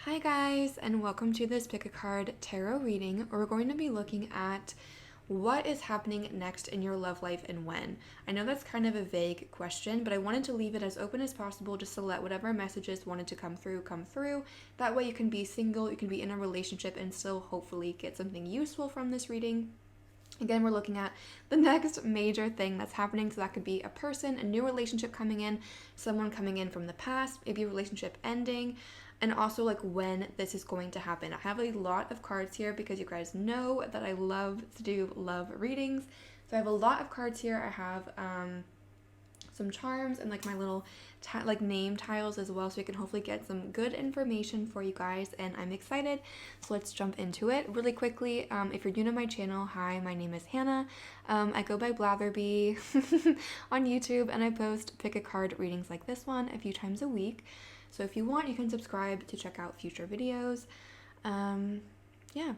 Hi guys, and welcome to this Pick a Card tarot reading, where we're going to be looking at what is happening next in your love life and when. I know that's kind of a vague question, but I wanted to leave it as open as possible just to let whatever messages wanted to come through. That way you can be single, you can be in a relationship, and still hopefully get something useful from this reading. Again, we're looking at the next major thing that's happening. So that could be a person, a new relationship coming in, someone coming in from the past, maybe a relationship ending, and also like when this is going to happen. I have a lot of cards here because you guys know that I love to do love readings. So I have a lot of cards here. I have some charms and like my little name tiles as well, so we can hopefully get some good information for you guys, and I'm excited. So let's jump into it really quickly. If you're new to my channel, hi, my name is Hannah. I go by Blatherbie on YouTube, and I post pick a card readings like this one a few times a week. So if you want, you can subscribe to check out future videos. Yeah.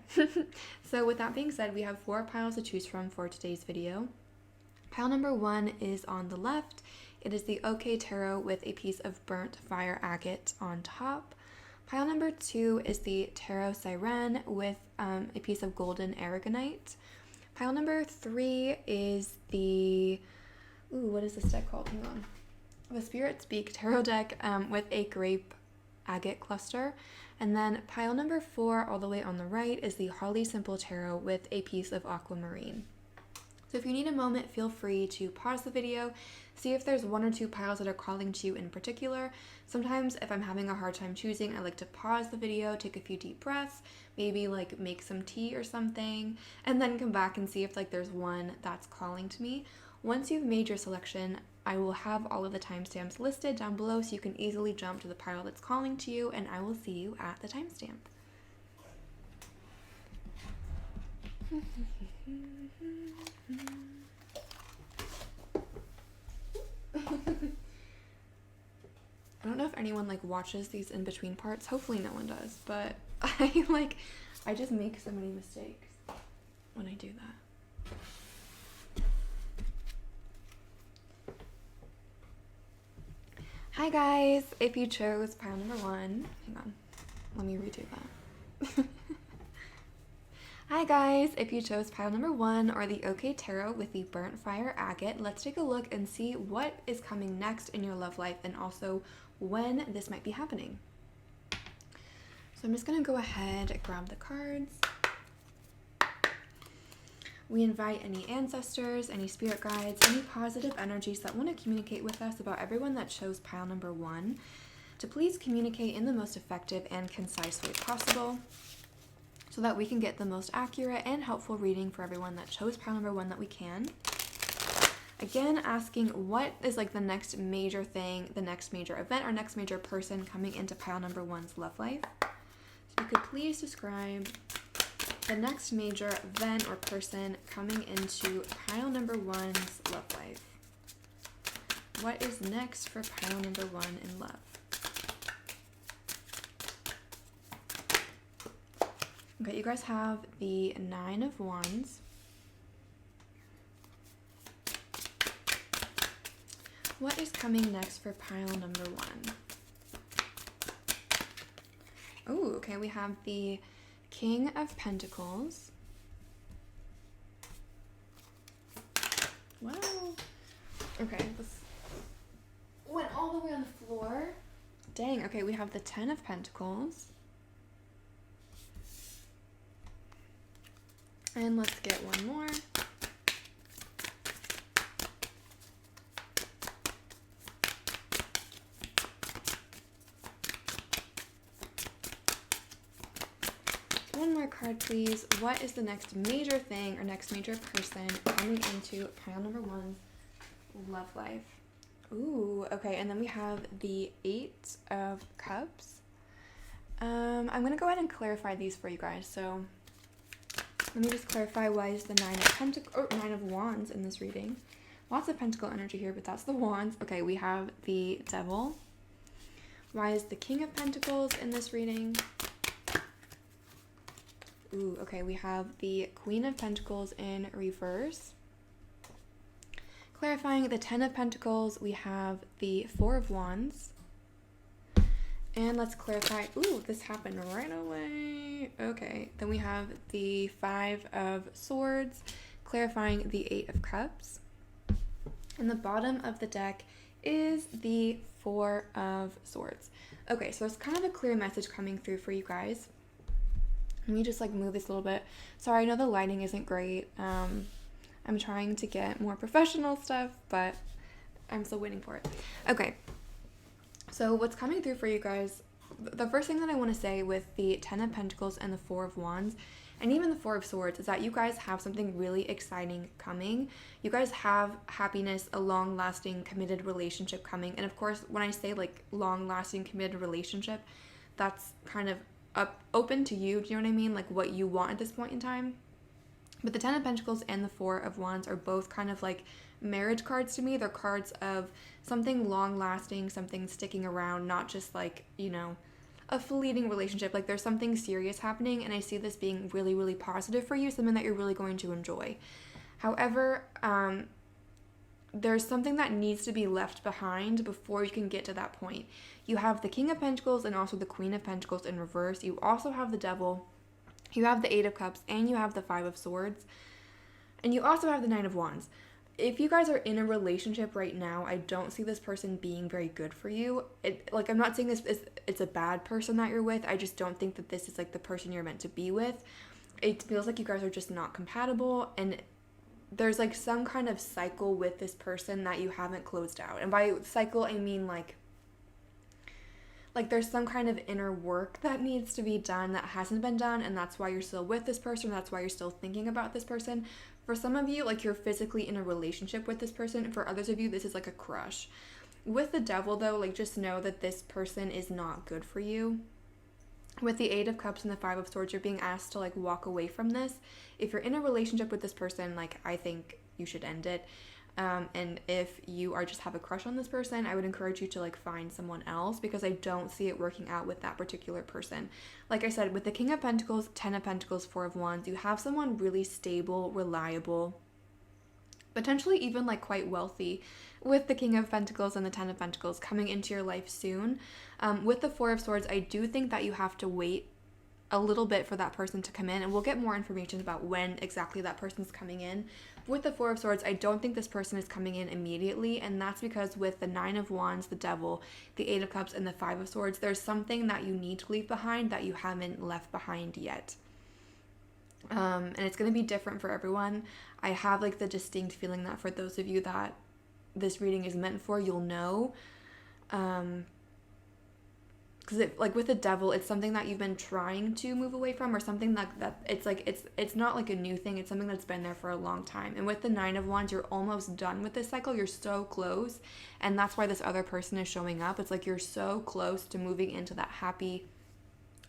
So with that being said, we have 4 piles to choose from for today's video. Pile number 1 is on the left. It is the OK Tarot with a piece of burnt fire agate on top. Pile number 2 is the Tarot Sirene with a piece of golden aragonite. Pile number 3 is the, what is this deck called? Hang on. The Spirit Speak Tarot deck with a grape agate cluster. And then pile number 4 all the way on the right is the Holly Simple Tarot with a piece of aquamarine. So if you need a moment, feel free to pause the video, see if there's 1 or 2 piles that are calling to you in particular. Sometimes if I'm having a hard time choosing, I like to pause the video, take a few deep breaths, maybe like make some tea or something, and then come back and see if like there's one that's calling to me. Once you've made your selection, I will have all of the timestamps listed down below so you can easily jump to the pile that's calling to you, and I will see you at the timestamp. I don't know if anyone like watches these in between parts. Hopefully no one does, but I just make so many mistakes when I do that. Hi guys, if you chose pile number 1, hang on, let me redo that. Hi guys, if you chose pile number 1 or the OK Tarot with the burnt fire agate, let's take a look and see what is coming next in your love life and also when this might be happening. So I'm just going to go ahead and grab the cards. We invite any ancestors, any spirit guides, any positive energies that want to communicate with us about everyone that chose pile number 1 to please communicate in the most effective and concise way possible, so that we can get the most accurate and helpful reading for everyone that chose pile number 1 that we can. Again, asking what is like the next major thing, the next major event, or next major person coming into pile number 1's love life. So you could please describe the next major event or person coming into pile number 1's love life. What is next for pile number 1 in love? Okay, you guys have the 9 of Wands. What is coming next for pile number 1? Oh, okay, we have the King of Pentacles. Wow. Okay, this went all the way on the floor. Dang, okay, we have the 10 of Pentacles. And let's get one more. One more card, please. What is the next major thing or next major person coming into pile number 1's love life? Ooh, okay, and then we have the 8 of Cups. I'm going to go ahead and clarify these for you guys. So let me just clarify why is the 9 of Wands in this reading. Lots of pentacle energy here, but that's the Wands. Okay, we have the Devil. Why is the King of Pentacles in this reading? Ooh, okay, we have the Queen of Pentacles in reverse. Clarifying the 10 of Pentacles, we have the 4 of Wands. And let's clarify. Ooh, this happened right away. Okay, then we have the 5 of Swords, clarifying the 8 of Cups. And the bottom of the deck is the 4 of Swords. Okay, so it's kind of a clear message coming through for you guys. Let me just like move this a little bit. Sorry, I know the lighting isn't great. I'm trying to get more professional stuff, but I'm still waiting for it. Okay, so what's coming through for you guys, the first thing that I want to say with the 10 of Pentacles and the 4 of Wands, and even the 4 of Swords, is that you guys have something really exciting coming. You guys have happiness, a long-lasting, committed relationship coming. And of course, when I say like long-lasting, committed relationship, that's kind of open to you. Do you know what I mean? Like what you want at this point in time. But the 10 of Pentacles and the 4 of Wands are both kind of like marriage cards to me. They're cards of something long-lasting, something sticking around, not just like, you know, a fleeting relationship. Like there's something serious happening, and I see this being really, really positive for you, something that you're really going to enjoy. However, there's something that needs to be left behind before you can get to that point. You have the King of Pentacles and also the Queen of Pentacles in reverse. You also have the Devil. You have the 8 of Cups, and you have the 5 of Swords. And you also have the 9 of Wands. If you guys are in a relationship right now, I don't see this person being very good for you. I'm not saying it's a bad person that you're with. I just don't think that this is like the person you're meant to be with. It feels like you guys are just not compatible, and there's like some kind of cycle with this person that you haven't closed out. And by cycle, I mean like there's some kind of inner work that needs to be done that hasn't been done, and that's why you're still with this person. That's why you're still thinking about this person. For some of you, like you're physically in a relationship with this person. For others of you, this is like a crush. With the Devil though, like just know that this person is not good for you. With the 8 of Cups and the 5 of Swords, you're being asked to like walk away from this. If you're in a relationship with this person, like I think you should end it. And if you are just have a crush on this person, I would encourage you to like find someone else, because I don't see it working out with that particular person. Like I said, with the King of Pentacles, 10 of Pentacles, 4 of Wands, you have someone really stable, reliable, potentially even like quite wealthy, with the King of Pentacles and the 10 of Pentacles coming into your life soon. With the 4 of Swords, I do think that you have to wait a little bit for that person to come in, and we'll get more information about when exactly that person's coming in. With the 4 of Swords, I don't think this person is coming in immediately, and that's because with the 9 of Wands, the Devil, the 8 of Cups, and the 5 of Swords, there's something that you need to leave behind that you haven't left behind yet. And it's going to be different for everyone. I have like the distinct feeling that for those of you that this reading is meant for, you'll know. Because like with the Devil, it's something that you've been trying to move away from, or something that it's not like a new thing. It's something that's been there for a long time. And with the 9 of Wands, you're almost done with this cycle. You're so close, and that's why this other person is showing up. It's like you're so close to moving into that happy,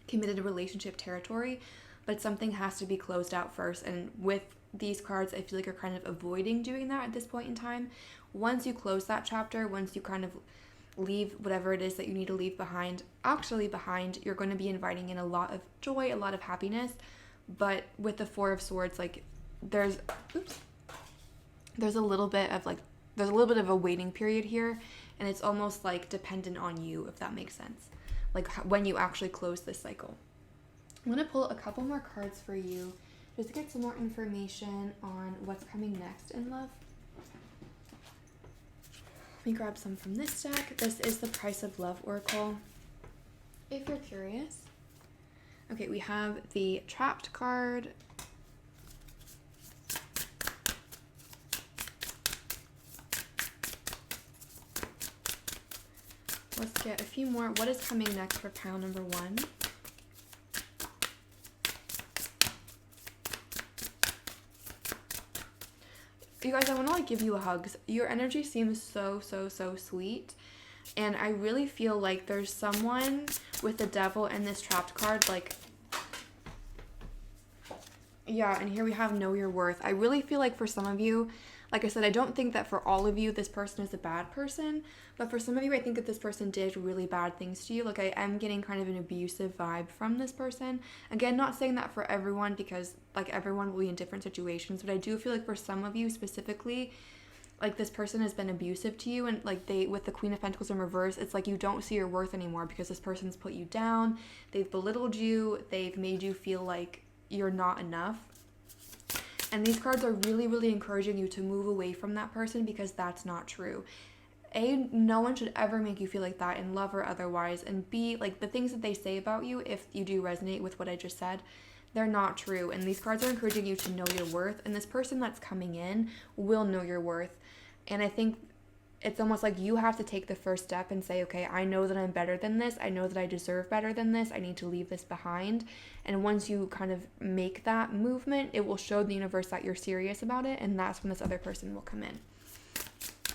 committed relationship territory, but something has to be closed out first. And with these cards, I feel like you're kind of avoiding doing that at this point in time. Once you close that chapter, once you kind of leave whatever it is that you need to leave behind, you're going to be inviting in a lot of joy, a lot of happiness. But with the 4 of Swords, like there's a little bit of a waiting period here, and it's almost like dependent on you, if that makes sense, like when you actually close this cycle. I'm going to pull a couple more cards for you just to get some more information on what's coming next in love. Let me grab some from this deck. This is the Price of Love Oracle, if you're curious. Okay, we have the Trapped card. Let's get a few more. What is coming next for pile number 1? You guys, I want to like give you a hug. Your energy seems so sweet, and I really feel like there's someone with the Devil and this Trapped card, like, yeah, and here we have Know Your Worth. I really feel like for some of you, like I said, I don't think that for all of you this person is a bad person, but for some of you, I think that this person did really bad things to you. Like I am getting kind of an abusive vibe from this person. Again, not saying that for everyone, because like everyone will be in different situations, but I do feel like for some of you specifically, like this person has been abusive to you, and like they, with the Queen of Pentacles in reverse, it's like you don't see your worth anymore because this person's put you down, they've belittled you, they've made you feel like you're not enough. And these cards are really, really encouraging you to move away from that person because that's not true. A, no one should ever make you feel like that in love or otherwise. And B, like the things that they say about you, if you do resonate with what I just said, they're not true. And these cards are encouraging you to know your worth. And this person that's coming in will know your worth. And I think it's almost like you have to take the first step and say, okay, I know that I'm better than this. I know that I deserve better than this. I need to leave this behind. And once you kind of make that movement, it will show the universe that you're serious about it. And that's when this other person will come in.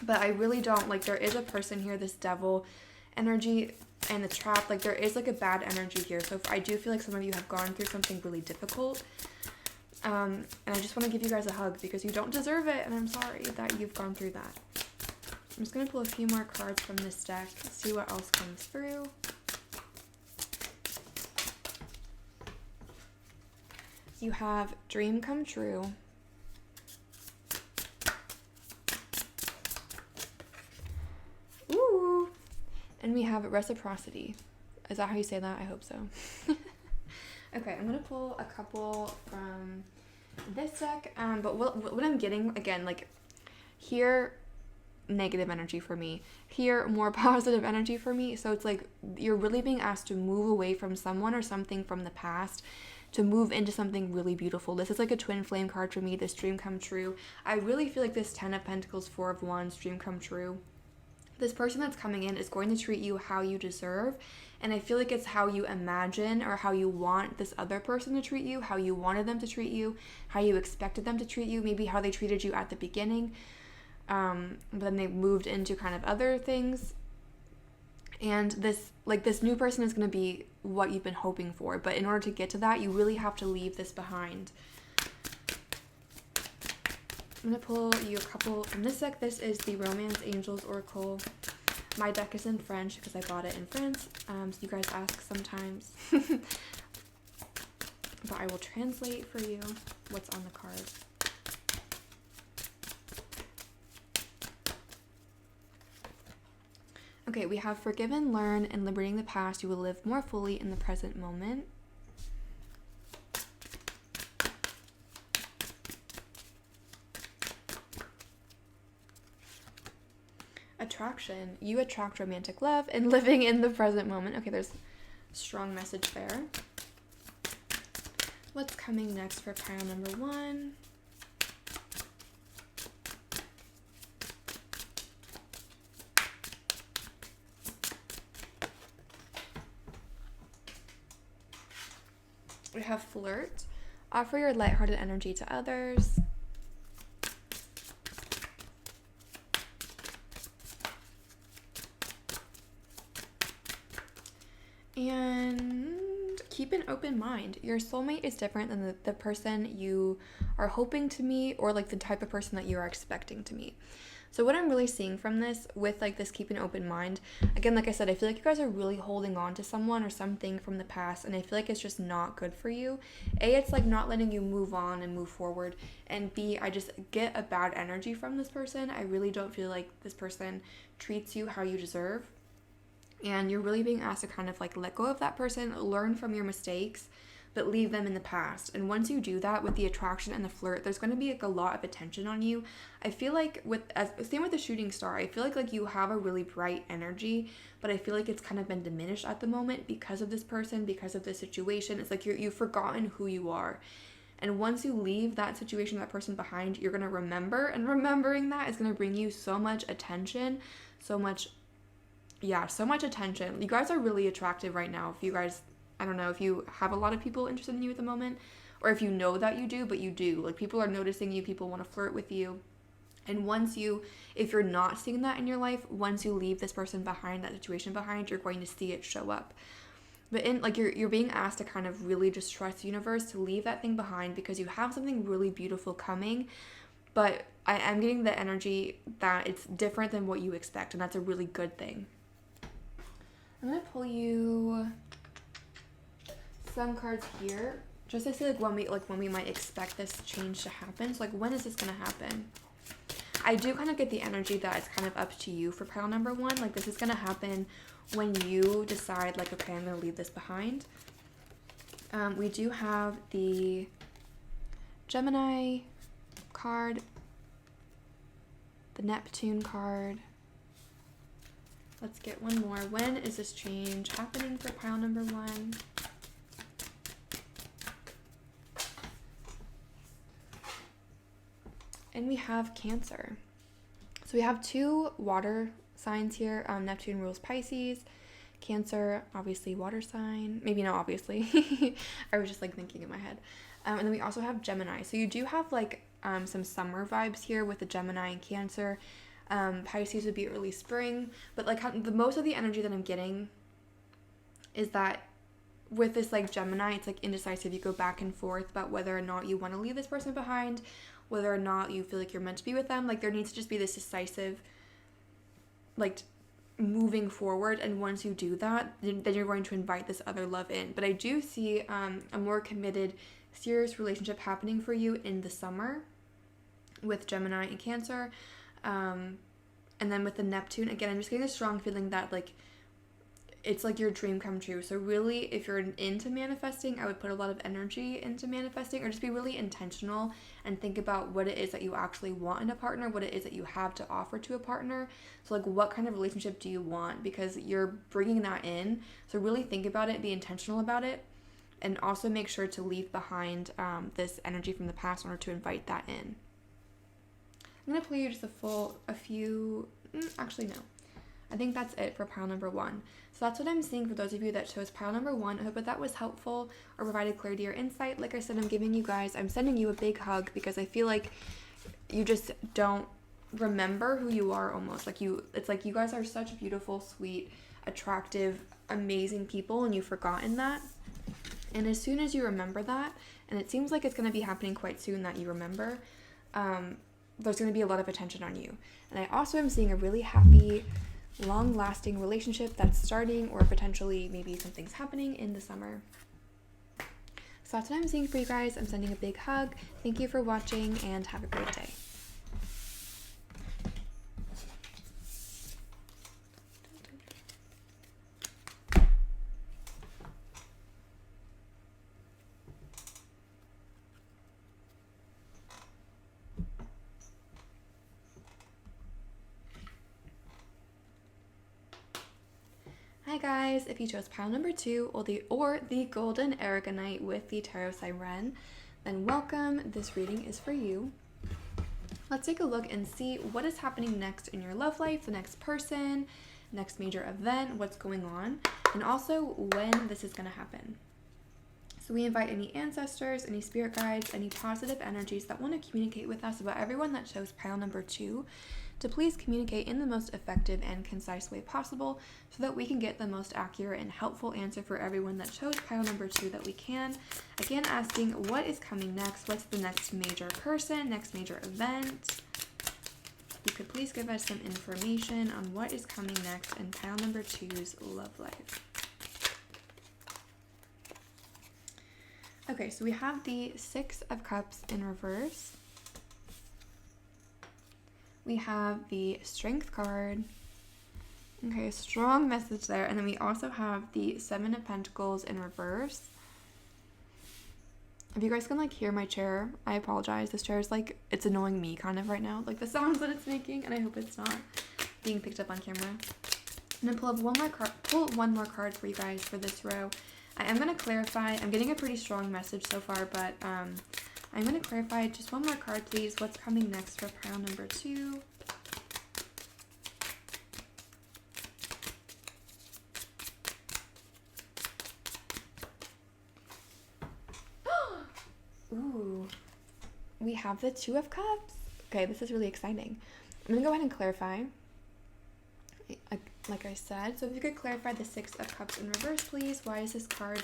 But I really don't, like, there is a person here, this devil energy and the trap. Like, there is like a bad energy here. So I do feel like some of you have gone through something really difficult. And I just want to give you guys a hug because you don't deserve it. And I'm sorry that you've gone through that. I'm just going to pull a few more cards from this deck, see what else comes through. You have Dream Come True. Ooh. And we have Reciprocity. Is that how you say that? I hope so. Okay, I'm going to pull a couple from this deck. But what I'm getting, again, like here, negative energy for me. Here, more positive energy for me. So it's like you're really being asked to move away from someone or something from the past to move into something really beautiful. This is like a twin flame card for me, this Dream Come True. I really feel like this 10 of Pentacles, 4 of Wands, Dream Come True. This person that's coming in is going to treat you how you deserve. And I feel like it's how you imagine or how you want this other person to treat you, how you wanted them to treat you, how you expected them to treat you, maybe how they treated you at the beginning. But then they moved into kind of other things. And this new person is going to be what you've been hoping for. But in order to get to that, you really have to leave this behind. I'm going to pull you a couple from this deck. This is the Romance Angels Oracle. My deck is in French because I bought it in France. So you guys ask sometimes. But I will translate for you what's on the card. Okay, we have forgive and learn, and liberating the past. You will live more fully in the present moment. Attraction. You attract romantic love and living in the present moment. Okay, there's a strong message there. What's coming next for pile number 1? We have flirt. Offer your lighthearted energy to others. And keep an open mind. Your soulmate is different than the person you are hoping to meet or like the type of person that you are expecting to meet. So what I'm really seeing from this with like this keep an open mind, again, like I said, I feel like you guys are really holding on to someone or something from the past, and I feel like it's just not good for you. A, it's like not letting you move on and move forward, and B, I just get a bad energy from this person. I really don't feel like this person treats you how you deserve, and you're really being asked to kind of like let go of that person, learn from your mistakes, but leave them in the past. And once you do that with the attraction and the flirt, there's going to be like a lot of attention on you. I feel like same with the shooting star, I feel like you have a really bright energy, but I feel like it's kind of been diminished at the moment because of this person, because of this situation. It's like you've forgotten who you are. And once you leave that situation, that person behind, you're going to remember, and remembering that is going to bring you so much attention, so much attention. You guys are really attractive right now. If you guys, I don't know if you have a lot of people interested in you at the moment, or if you know that you do, but you do. Like, people are noticing you, people want to flirt with you. And if you're not seeing that in your life, once you leave this person behind, that situation behind, you're going to see it show up. But you're being asked to kind of really just trust the universe to leave that thing behind, because you have something really beautiful coming. But I am getting the energy that it's different than what you expect, and that's a really good thing. I'm going to pull you some cards here just to see when we might expect this change to happen. So like, when is this going to happen? I do kind of get the energy that it's kind of up to you for pile number 1. Like, this is going to happen when you decide, like, okay, I'm going to leave this behind. We do have the Gemini card, the Neptune card. Let's get one more. When is this change happening for pile number 1? And we have Cancer. So we have 2 water signs here. Neptune rules Pisces. Cancer, obviously water sign. Maybe not obviously. I was just like thinking in my head. And then we also have Gemini. So you do have like some summer vibes here with the Gemini and Cancer. Pisces would be early spring. But like the most of the energy that I'm getting is that with this like Gemini, it's like indecisive. You go back and forth about whether or not you want to leave this person behind, whether or not you feel like you're meant to be with them. Like, there needs to just be this decisive, like, moving forward. And once you do that, then you're going to invite this other love in. But I do see a more committed, serious relationship happening for you in the summer with Gemini and Cancer. And then with the Neptune, again, I'm just getting a strong feeling that, like, it's like your dream come true. So really, if you're into manifesting, I would put a lot of energy into manifesting, or just be really intentional and think about what it is that you actually want in a partner, what it is that you have to offer to a partner. So like, what kind of relationship do you want? Because you're bringing that in. So really think about it, be intentional about it, and also make sure to leave behind this energy from the past in order to invite that in. I'm going to play you just actually no. I think that's it for pile number 1. So that's what I'm seeing for those of you that chose pile number 1. I hope that was helpful or provided clarity or insight. Like I said, I'm sending you a big hug because I feel like you just don't remember who you are almost. It's like you guys are such beautiful, sweet, attractive, amazing people, and you've forgotten that. And as soon as you remember that, and it seems like it's going to be happening quite soon that you remember, there's going to be a lot of attention on you. And I also am seeing a really happy, long-lasting relationship that's starting, or potentially maybe something's happening in the summer. So that's what I'm seeing for you guys. I'm sending a big hug. Thank you for watching, and have a great day. Hi guys, if you chose pile number 2 or the golden aragonite with the tarot sirene, then welcome. This reading is for you. Let's take a look and see what is happening next in your love life, the next person, next major event, what's going on, and also when this is going to happen. So we invite any ancestors, any spirit guides, any positive energies that want to communicate with us about everyone that chose pile number 2 to please communicate in the most effective and concise way possible so that we can get the most accurate and helpful answer for everyone that chose pile number 2 that we can. Again, asking what is coming next, what's the next major person, next major event. You could please give us some information on what is coming next in pile number 2's love life. Okay, so we have the 6 of Cups in reverse. We have the Strength card. Okay, a strong message there. And then we also have the 7 of Pentacles in reverse. If you guys can like hear my chair, I apologize. This chair is like, it's annoying me kind of right now, like the sounds that it's making, and I hope it's not being picked up on camera. I'm gonna pull one more card for you guys for this row. I am gonna clarify. I'm getting a pretty strong message so far, but I'm going to clarify just one more card, please. What's coming next for pile number 2? Ooh, we have the 2 of Cups. Okay, this is really exciting. I'm going to go ahead and clarify. Like I said, so if you could clarify the 6 of Cups in reverse, please. Why is this card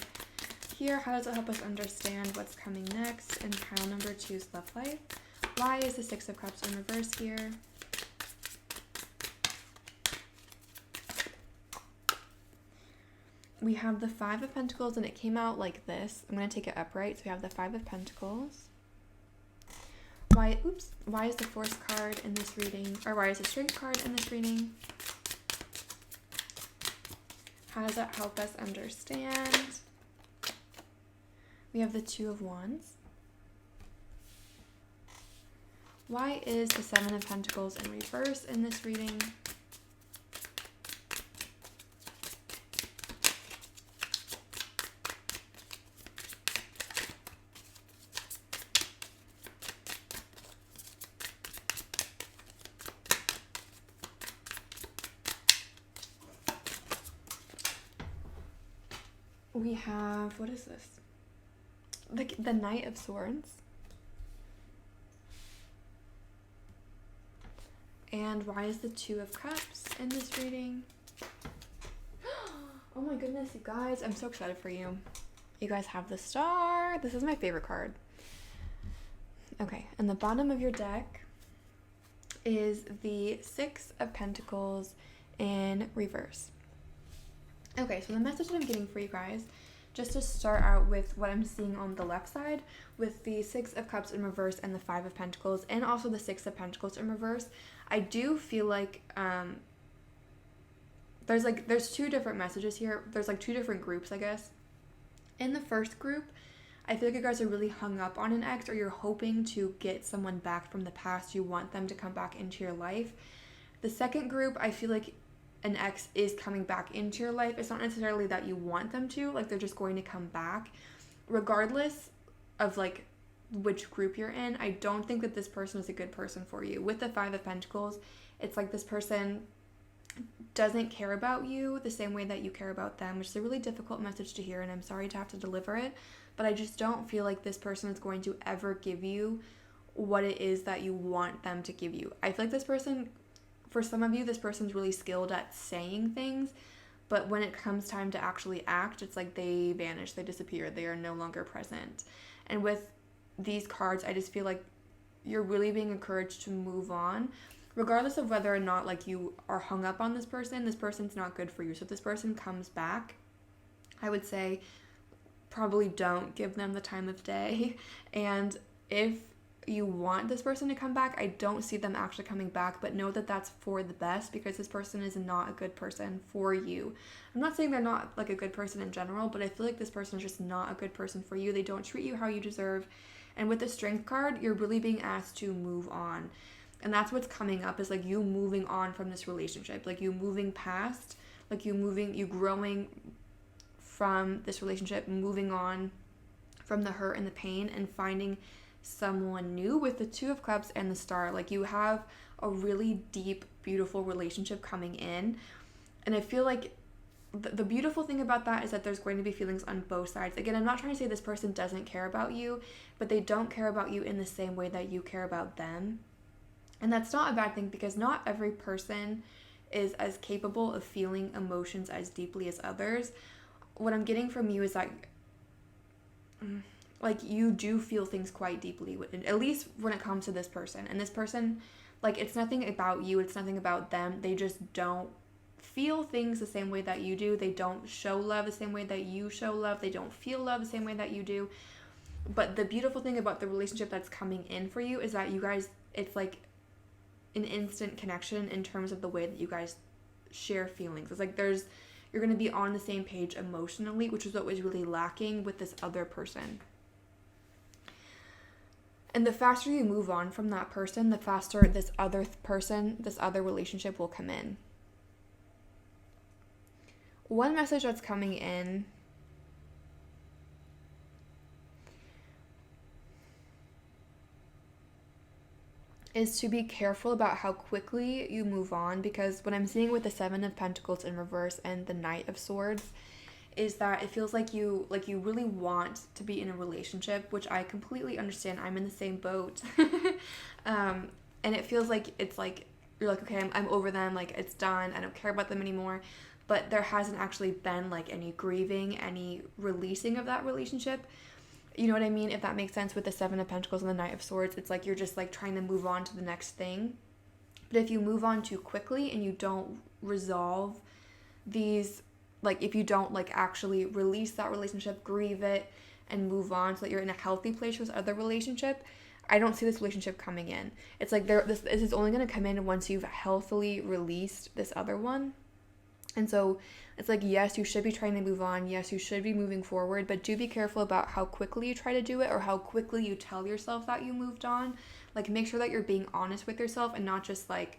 here? How does it help us understand what's coming next in pile number 2's love life? Why is the 6 of Cups in reverse here? We have the 5 of Pentacles, and it came out like this. I'm going to take it upright. So we have the 5 of Pentacles. why is the Force card in this reading, or why is the Strength card in this reading? How does that help us understand? We have the Two of Wands. Why is the Seven of Pentacles in reverse in this reading? We have, what is this? The Knight of Swords. And why is the Two of Cups in this reading? Oh my goodness, you guys. I'm so excited for you. You guys have the Star. This is my favorite card. Okay, and the bottom of your deck is the Six of Pentacles in reverse. Okay, so the message that I'm getting for you guys, just to start out with what I'm seeing on the left side, with the Six of Cups in reverse and the Five of Pentacles, and also the Six of Pentacles in reverse, I do feel like there's two different messages here. There's like two different groups, I guess. In the first group, I feel like you guys are really hung up on an ex, or you're hoping to get someone back from the past. You want them to come back into your life. The second group, I feel like an ex is coming back into your life. It's not necessarily that you want them to, like they're just going to come back. Regardless of like which group you're in, I don't think that this person is a good person for you. With the Five of Pentacles, it's like this person doesn't care about you the same way that you care about them, which is a really difficult message to hear, and I'm sorry to have to deliver it, but I just don't feel like this person is going to ever give you what it is that you want them to give you. I feel like this person, for some of you, this person's really skilled at saying things, but when it comes time to actually act, it's like they vanish, they disappear, they are no longer present. And with these cards, I just feel like you're really being encouraged to move on, regardless of whether or not like you are hung up on this person. This person's not good for you. So if this person comes back, I would say probably don't give them the time of day. And if you want this person to come back, I don't see them actually coming back, but know that that's for the best, because this person is not a good person for you. I'm not saying they're not like a good person in general, but I feel like this person is just not a good person for you. They don't treat you how you deserve. And with the Strength card, you're really being asked to move on. And that's what's coming up, is like you moving on from this relationship, like you moving past, like you growing from this relationship, moving on from the hurt and the pain, and finding someone new. With the Two of Cups and the Star, like you have a really deep, beautiful relationship coming in. And I feel like the beautiful thing about that is that there's going to be feelings on both sides. Again, I'm not trying to say this person doesn't care about you, but they don't care about you in the same way that you care about them. And that's not a bad thing, because not every person is as capable of feeling emotions as deeply as others. What I'm getting from you is that like you do feel things quite deeply, at least when it comes to this person. And this person, like, it's nothing about you, it's nothing about them. They just don't feel things the same way that you do. They don't show love the same way that you show love. They don't feel love the same way that you do. But the beautiful thing about the relationship that's coming in for you is that you guys, it's like an instant connection in terms of the way that you guys share feelings. It's like you're going to be on the same page emotionally, which is what was really lacking with this other person. And the faster you move on from that person, the faster this other person, this other relationship will come in. One message that's coming in is to be careful about how quickly you move on, because what I'm seeing with the Seven of Pentacles in reverse and the Knight of Swords is that it feels like you really want to be in a relationship, which I completely understand. I'm in the same boat. And it feels like it's like you're like, okay, I'm over them, like it's done, I don't care about them anymore. But there hasn't actually been like any grieving, any releasing of that relationship. You know what I mean? If that makes sense. With the Seven of Pentacles and the Knight of Swords, it's like you're just like trying to move on to the next thing. But if you move on too quickly and you don't resolve these, like if you don't like actually release that relationship, grieve it, and move on so that you're in a healthy place with other relationship, I don't see this relationship coming in. It's like this is only going to come in once you've healthily released this other one. And so it's like, yes, you should be trying to move on. Yes, you should be moving forward, but do be careful about how quickly you try to do it or how quickly you tell yourself that you moved on. Like, make sure that you're being honest with yourself and not just like,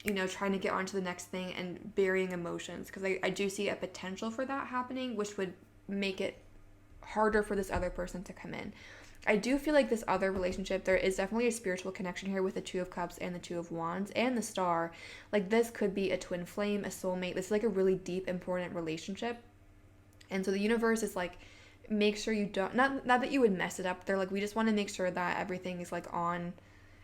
you know, trying to get on to the next thing and burying emotions. Because I do see a potential for that happening, which would make it harder for this other person to come in. I do feel like this other relationship, there is definitely a spiritual connection here with the Two of Cups and the Two of Wands and the Star. Like, this could be a twin flame, a soulmate. This is like a really deep, important relationship. And so the universe is like, make sure you don't, not that you would mess it up. They're like, we just want to make sure that everything is like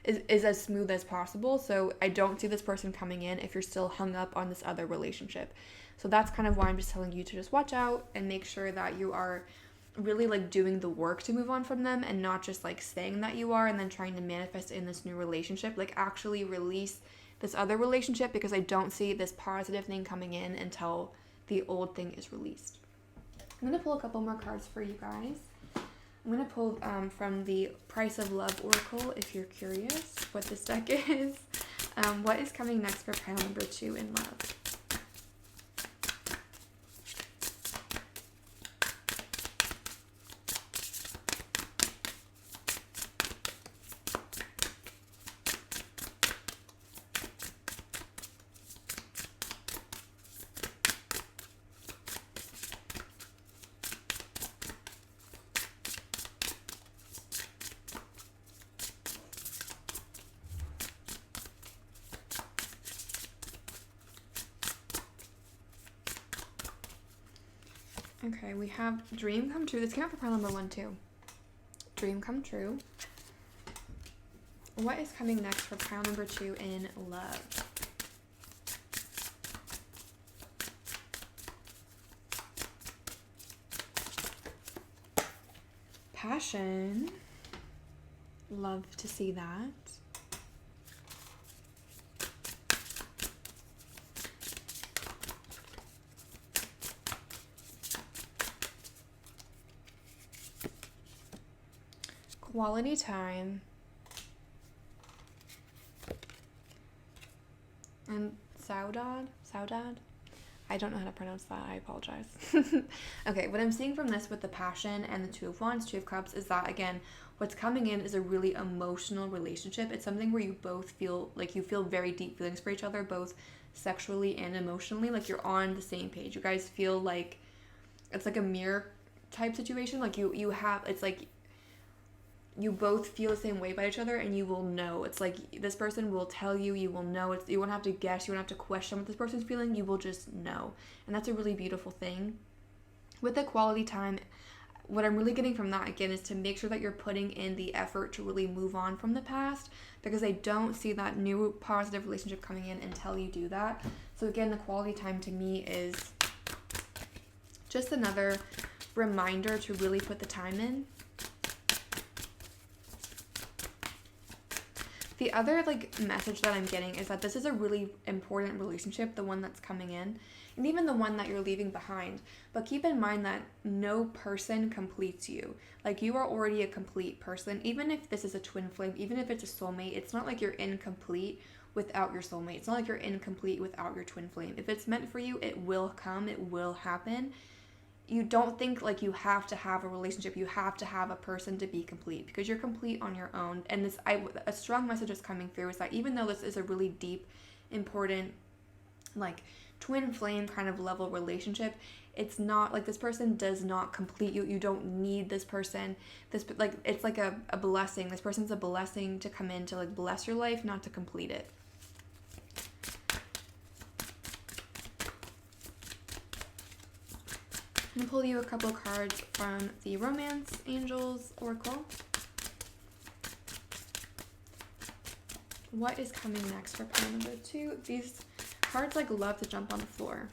is as smooth as possible. So I don't see this person coming in if you're still hung up on this other relationship. So that's kind of why I'm just telling you to just watch out and make sure that you are really like doing the work to move on from them and not just like saying that you are and then trying to manifest in this new relationship. Like, actually release this other relationship, because I don't see this positive thing coming in until the old thing is released. I'm going to pull a couple more cards for you guys. I'm going to pull from the Price of Love Oracle if you're curious what this deck is. What is coming next for pile number 2 in love? Okay, we have dream come true. This came out for pile number 1 too. Dream come true. What is coming next for pile number 2 in love? Passion. Love to see that. Quality time. And Saudade? I don't know how to pronounce that. I apologize. Okay, what I'm seeing from this with the passion and the Two of Wands, Two of Cups, is that, again, what's coming in is a really emotional relationship. It's something where you both feel like you feel very deep feelings for each other, both sexually and emotionally. Like, you're on the same page. You guys feel like it's like a mirror type situation. Like, you have, it's like you both feel the same way about each other, and you will know. It's like this person will tell you, you will know. It's, you won't have to guess, you won't have to question what this person's feeling, you will just know. And that's a really beautiful thing. With the quality time, what I'm really getting from that, again, is to make sure that you're putting in the effort to really move on from the past, because I don't see that new positive relationship coming in until you do that. So again, the quality time to me is just another reminder to really put the time in. The other like message that I'm getting is that this is a really important relationship, the one that's coming in, and even the one that you're leaving behind. But keep in mind that no person completes you. Like, you are already a complete person. Even if this is a twin flame, even if it's a soulmate, it's not like you're incomplete without your soulmate. It's not like you're incomplete without your twin flame. If it's meant for you, it will come, it will happen. You don't think like you have to have a relationship, you have to have a person to be complete, because you're complete on your own. And this, a strong message is coming through is that even though this is a really deep, important, like twin flame kind of level relationship, it's not like this person does not complete you. You don't need this person. This, like, it's like a blessing. This person's a blessing to come in to like bless your life, not to complete it. I'm going to pull you a couple cards from the Romance Angels Oracle. What is coming next for pile number 2? These cards like love to jump on the floor.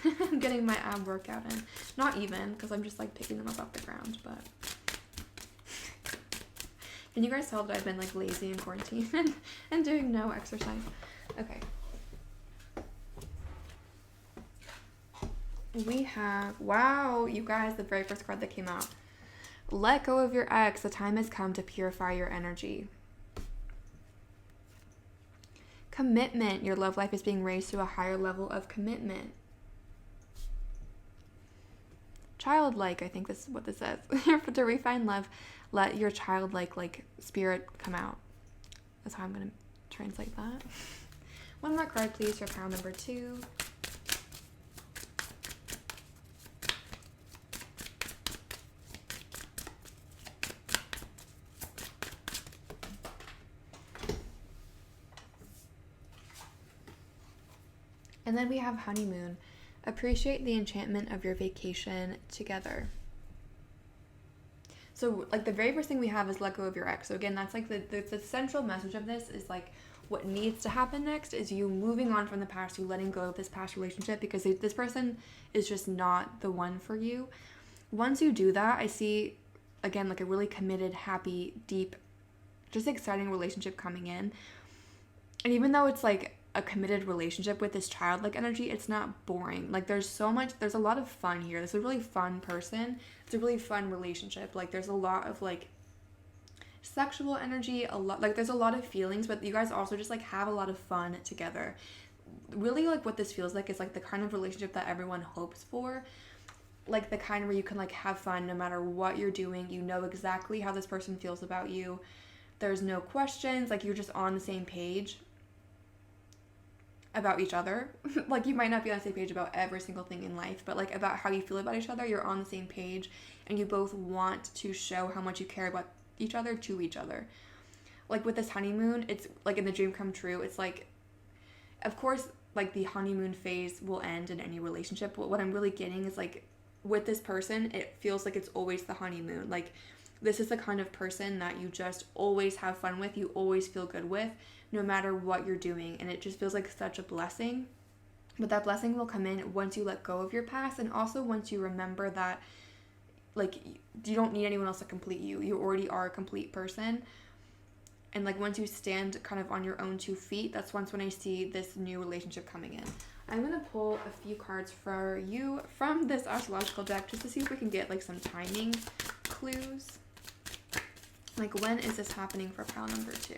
I'm getting my ab workout in. Not even, because I'm just like picking them up off the ground, but... Can you guys tell that I've been like lazy in quarantine and doing no exercise? Okay. We have, wow, you guys, the very first card that came out. Let go of your ex. The time has come to purify your energy. Commitment. Your love life is being raised to a higher level of commitment. Childlike. I think this is what this says. To refine love, let your childlike spirit come out. That's how I'm going to translate that. One more card, please, for pile number 2. And then we have honeymoon. Appreciate the enchantment of your vacation together. So like the very first thing we have is let go of your ex. So again, that's like the central message of this is like what needs to happen next is you moving on from the past, you letting go of this past relationship because this person is just not the one for you. Once you do that, I see again like a really committed, happy, deep, just exciting relationship coming in. And even though it's like a committed relationship with this childlike energy, it's not boring. Like there's a lot of fun here. This is a really fun person. It's a really fun relationship. Like there's a lot of like sexual energy, there's a lot of feelings, but you guys also just like have a lot of fun together. Really like what this feels like is like the kind of relationship that everyone hopes for. Like the kind where you can like have fun no matter what you're doing. You know exactly how this person feels about you. There's no questions. Like you're just on the same page about each other. Like you might not be on the same page about every single thing in life, but like about how you feel about each other, you're on the same page and you both want to show how much you care about each other to each other. Like with this honeymoon, it's like in the dream come true, it's like, of course, like the honeymoon phase will end in any relationship, but what I'm really getting is like with this person, it feels like it's always the honeymoon. Like this is the kind of person that you just always have fun with, you always feel good with, no matter what you're doing, and it just feels like such a blessing. But that blessing will come in once you let go of your past, and also once you remember that like you don't need anyone else to complete you. You already are a complete person. And like once you stand kind of on your own 2 feet, that's when I see this new relationship coming in. I'm going to pull a few cards for you from this astrological deck just to see if we can get like some timing clues. Like when is this happening for pile number 2?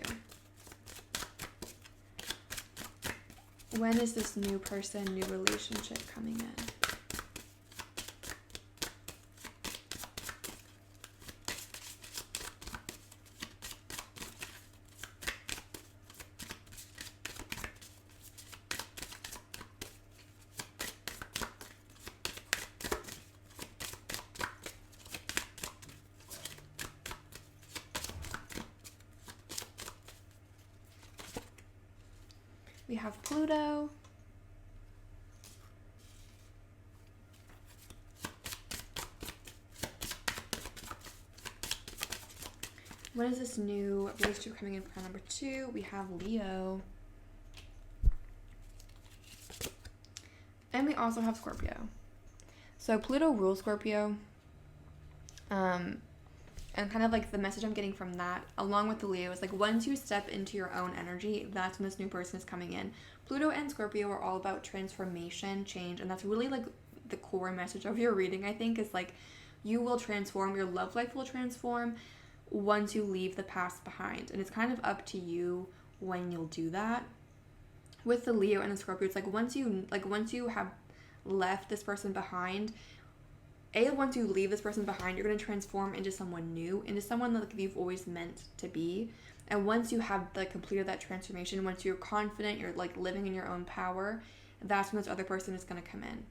When is this new person, new relationship coming in? We have Pluto. What is this new relationship coming in for number 2? We have Leo. And we also have Scorpio. So Pluto rules Scorpio. And kind of like the message I'm getting from that, along with the Leo, is like once you step into your own energy, that's when this new person is coming in. Pluto and Scorpio are all about transformation, change, and that's really like the core message of your reading, I think, is like you will transform, your love life will transform once you leave the past behind. And it's kind of up to you when you'll do that. With the Leo and the Scorpio, it's like once you have left this person behind, once you leave this person behind, you're going to transform into someone new, into someone that you've always meant to be. And once you have like completed that transformation, once you're confident, you're like living in your own power, that's when this other person is going to come in.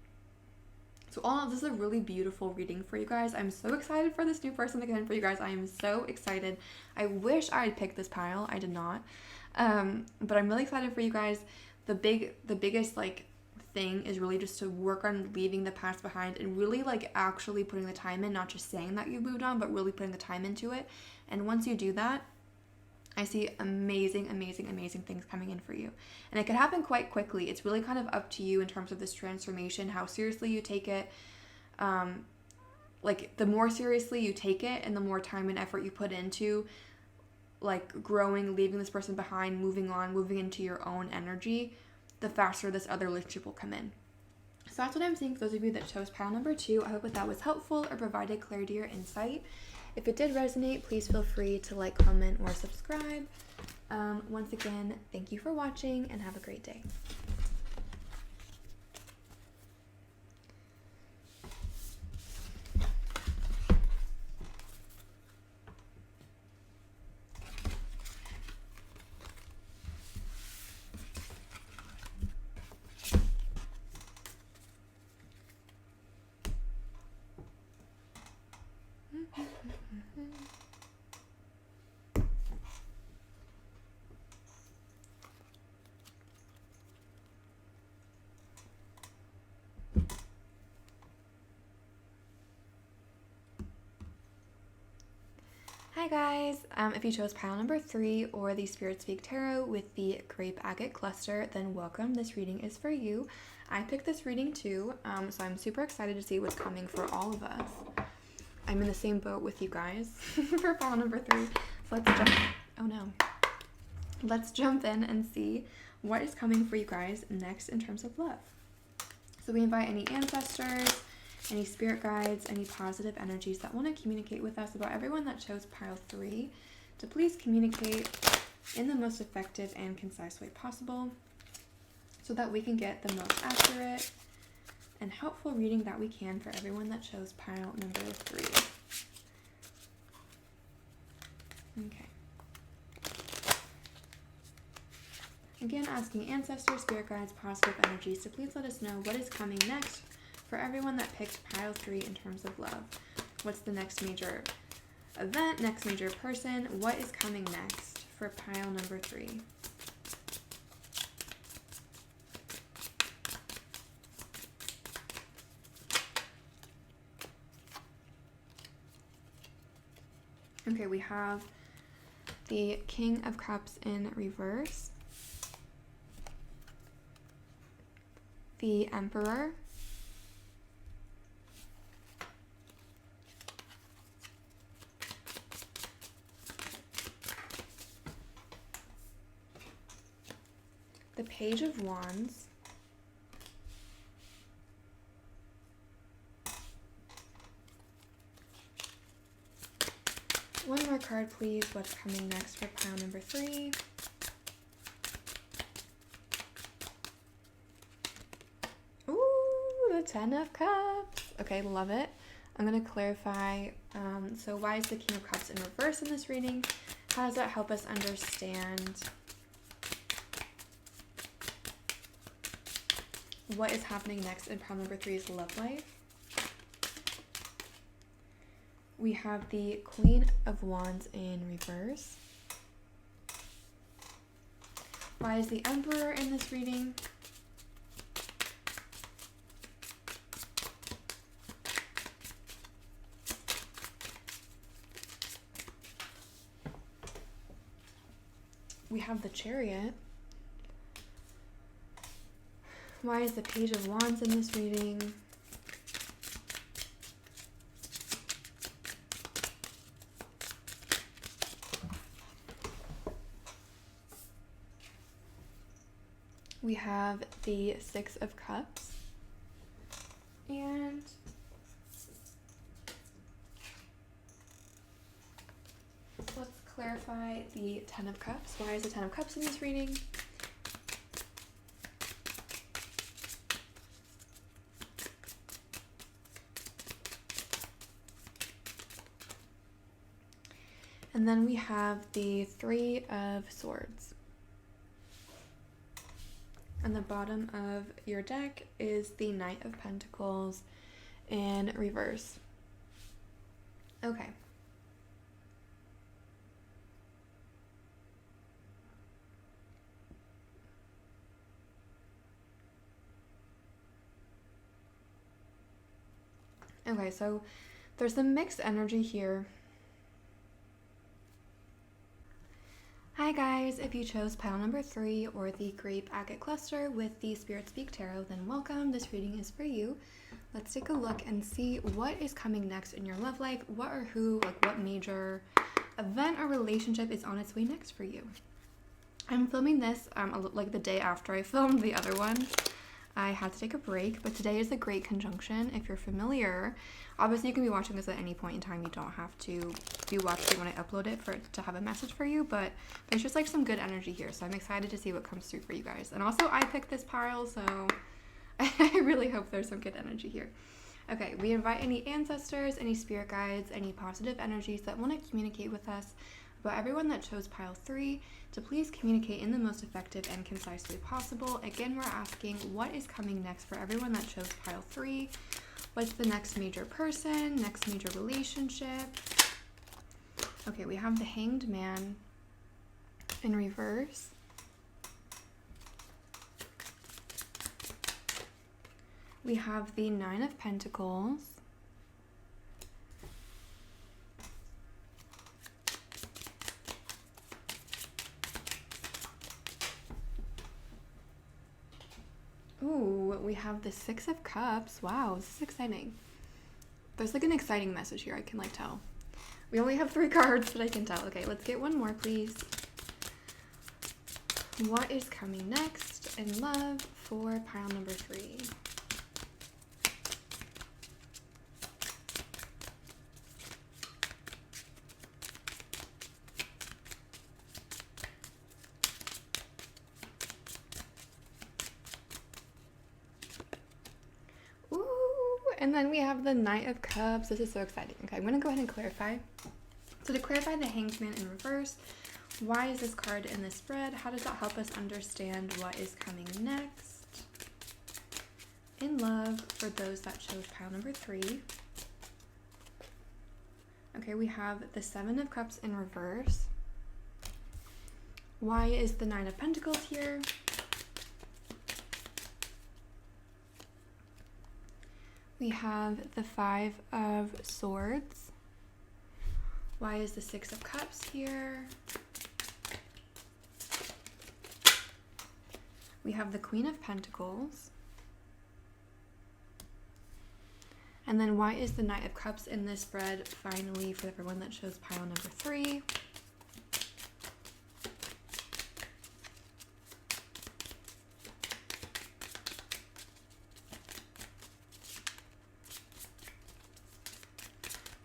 So all of this is a really beautiful reading for you guys. I'm so excited for this new person to come in for you guys. I am so excited. I wish I had picked this pile. I did not. But I'm really excited for you guys. The biggest like thing is really just to work on leaving the past behind and really like actually putting the time in, not just saying that you moved on, but really putting the time into it. And once you do that, I see amazing things coming in for you. And it can happen quite quickly. It's really kind of up to you in terms of this transformation, how seriously you take it. Like the more seriously you take it and the more time and effort you put into like growing, leaving this person behind, moving on, moving into your own energy, the faster this other relationship will come in. So that's what I'm seeing for those of you that chose pile number 2. I hope that was helpful or provided clarity or insight. If it did resonate, please feel free to like, comment, or subscribe. Once again, thank you for watching and have a great day. Hi guys, if you chose pile number 3 or the Spirit Speak Tarot with the Grape Agate Cluster, then welcome, this reading is for you. I picked this reading too, so I'm super excited to see what's coming for all of us. I'm in the same boat with you guys for pile number 3. So let's jump in and see what is coming for you guys next in terms of love. So we invite any ancestors, any spirit guides, any positive energies that want to communicate with us about everyone that chose pile 3 to please communicate in the most effective and concise way possible so that we can get the most accurate and helpful reading that we can for everyone that chose pile number 3. Okay. Again, asking ancestors, spirit guides, positive energies to please let us know what is coming next for everyone that picked pile 3 in terms of love. What's the next major event, next major person? What is coming next for pile number 3? Okay, we have the King of Cups in reverse, the Emperor, the Page of Wands, one more card please, what's coming next for pile number 3? Ooh, the 10 of Cups. Okay, love it. I'm going to clarify, so why is the King of Cups in reverse in this reading? How does that help us understand what is happening next in pile number 3's love life? We have the Queen of Wands in reverse. Why is the Emperor in this reading? We have the Chariot. Why is the Page of Wands in this reading? We have the Six of Cups. And let's clarify the 10 of Cups. Why is the 10 of Cups in this reading? And then we have the Three of Swords. And the bottom of your deck is the Knight of Pentacles in reverse. Okay. Okay, so there's some mixed energy here. Hi guys, if you chose pile number 3 or the Grape Agate Cluster with the Spirit Speak Tarot, then welcome, this reading is for you. Let's take a look and see what is coming next in your love life, what or who, like what major event or relationship is on its way next for you. I'm filming this like the day after I filmed the other one, I had to take a break, but today is a great conjunction. If you're familiar, obviously you can be watching this at any point in time. You don't have to be watching when I upload it for it to have a message for you, but there's just like some good energy here. So I'm excited to see what comes through for you guys. And also I picked this pile, so I really hope there's some good energy here. Okay, we invite any ancestors, any spirit guides, any positive energies that want to communicate with us about everyone that chose pile 3 to please communicate in the most effective and concise way possible. Again, we're asking what is coming next for everyone that chose pile 3. What's the next major person, next major relationship? Okay, we have the Hanged Man in reverse. We have the 9 of Pentacles. Ooh, we have the 6 of Cups. Wow, this is exciting. There's like an exciting message here, I can like tell. We only have 3 cards, but I can tell. Okay, let's get one more, please. What is coming next in love for pile number 3? And then we have the Knight of Cups. This is so exciting. Okay, I'm going to go ahead and clarify. So to clarify the Hanged Man in reverse, why is this card in the spread? How does that help us understand what is coming next in love for those that chose pile number 3? Okay, we have the 7 of Cups in reverse. Why is the 9 of Pentacles here? We have the 5 of Swords. Why is the 6 of Cups here? We have the Queen of Pentacles. And then why is the Knight of Cups in this spread finally for everyone that chose pile number 3?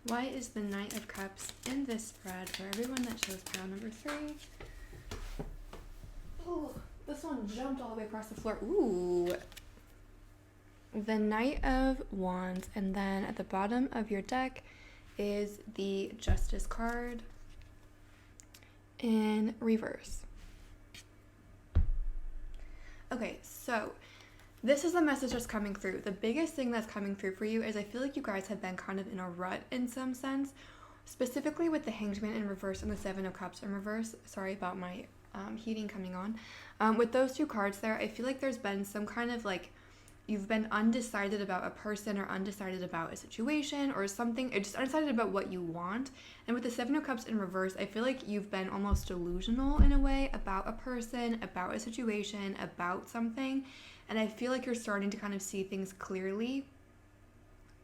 Why is the Knight of Cups in this spread for everyone that chose pile number 3? Oh, this one jumped all the way across the floor. Ooh. The Knight of Wands, and then at the bottom of your deck is the Justice card in reverse. Okay, so this is the message that's coming through. The biggest thing that's coming through for you is I feel like you guys have been kind of in a rut in some sense, specifically with the Hanged Man in reverse and the 7 of Cups in reverse. Sorry about my heating coming on. With those 2 cards there, I feel like there's been some kind of like you've been undecided about a person or undecided about a situation or something, or just undecided about what you want. And with the 7 of Cups in reverse, I feel like you've been almost delusional in a way about a person, about a situation, about something. And I feel like you're starting to kind of see things clearly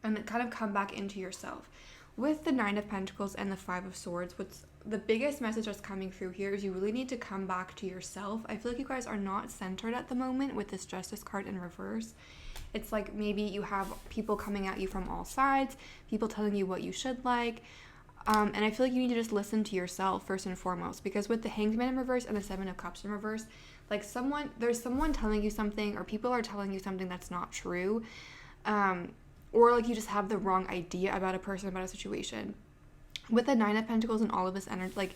and kind of come back into yourself. With the 9 of Pentacles and the 5 of Swords, what's the biggest message that's coming through here is you really need to come back to yourself. I feel like you guys are not centered at the moment with this Justice card in reverse. It's like maybe you have people coming at you from all sides, people telling you what you should like. And I feel like you need to just listen to yourself first and foremost, because with the Hanged Man in reverse and the 7 of Cups in reverse, like there's someone telling you something, or people are telling you something that's not true, or like you just have the wrong idea about a person, about a situation. With the 9 of Pentacles and all of this energy, like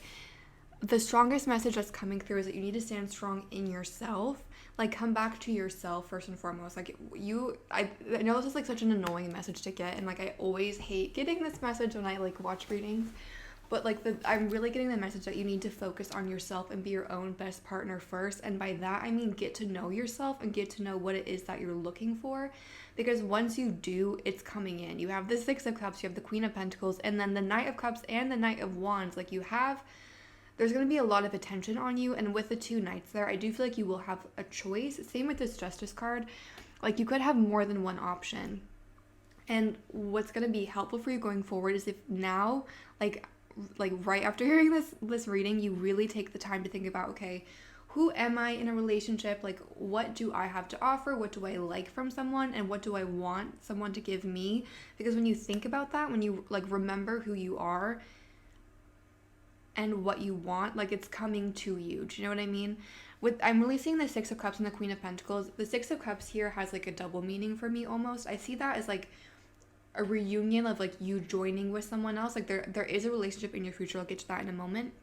the strongest message that's coming through is that you need to stand strong in yourself. Like come back to yourself first and foremost. Like I know this is like such an annoying message to get, and like I always hate getting this message when I like watch readings. But like I'm really getting the message that you need to focus on yourself and be your own best partner first. And by that, I mean get to know yourself and get to know what it is that you're looking for. Because once you do, it's coming in. You have the 6 of Cups, you have the Queen of Pentacles, and then the Knight of Cups and the Knight of Wands. Like there's going to be a lot of attention on you. And with the 2 Knights there, I do feel like you will have a choice. Same with this Justice card. Like you could have more than one option. And what's going to be helpful for you going forward is if now, like right after hearing this reading, you really take the time to think about, okay, who am I in a relationship? Like, what do I have to offer? What do I like from someone? And what do I want someone to give me? Because when you think about that, when you like remember who you are and what you want, like it's coming to you. Do you know what I mean? I'm really seeing the Six of Cups and the Queen of Pentacles. The Six of Cups here has like a double meaning for me almost. I see that as like a reunion of like you joining with someone else. Like there is a relationship in your future. I'll get to that in a moment.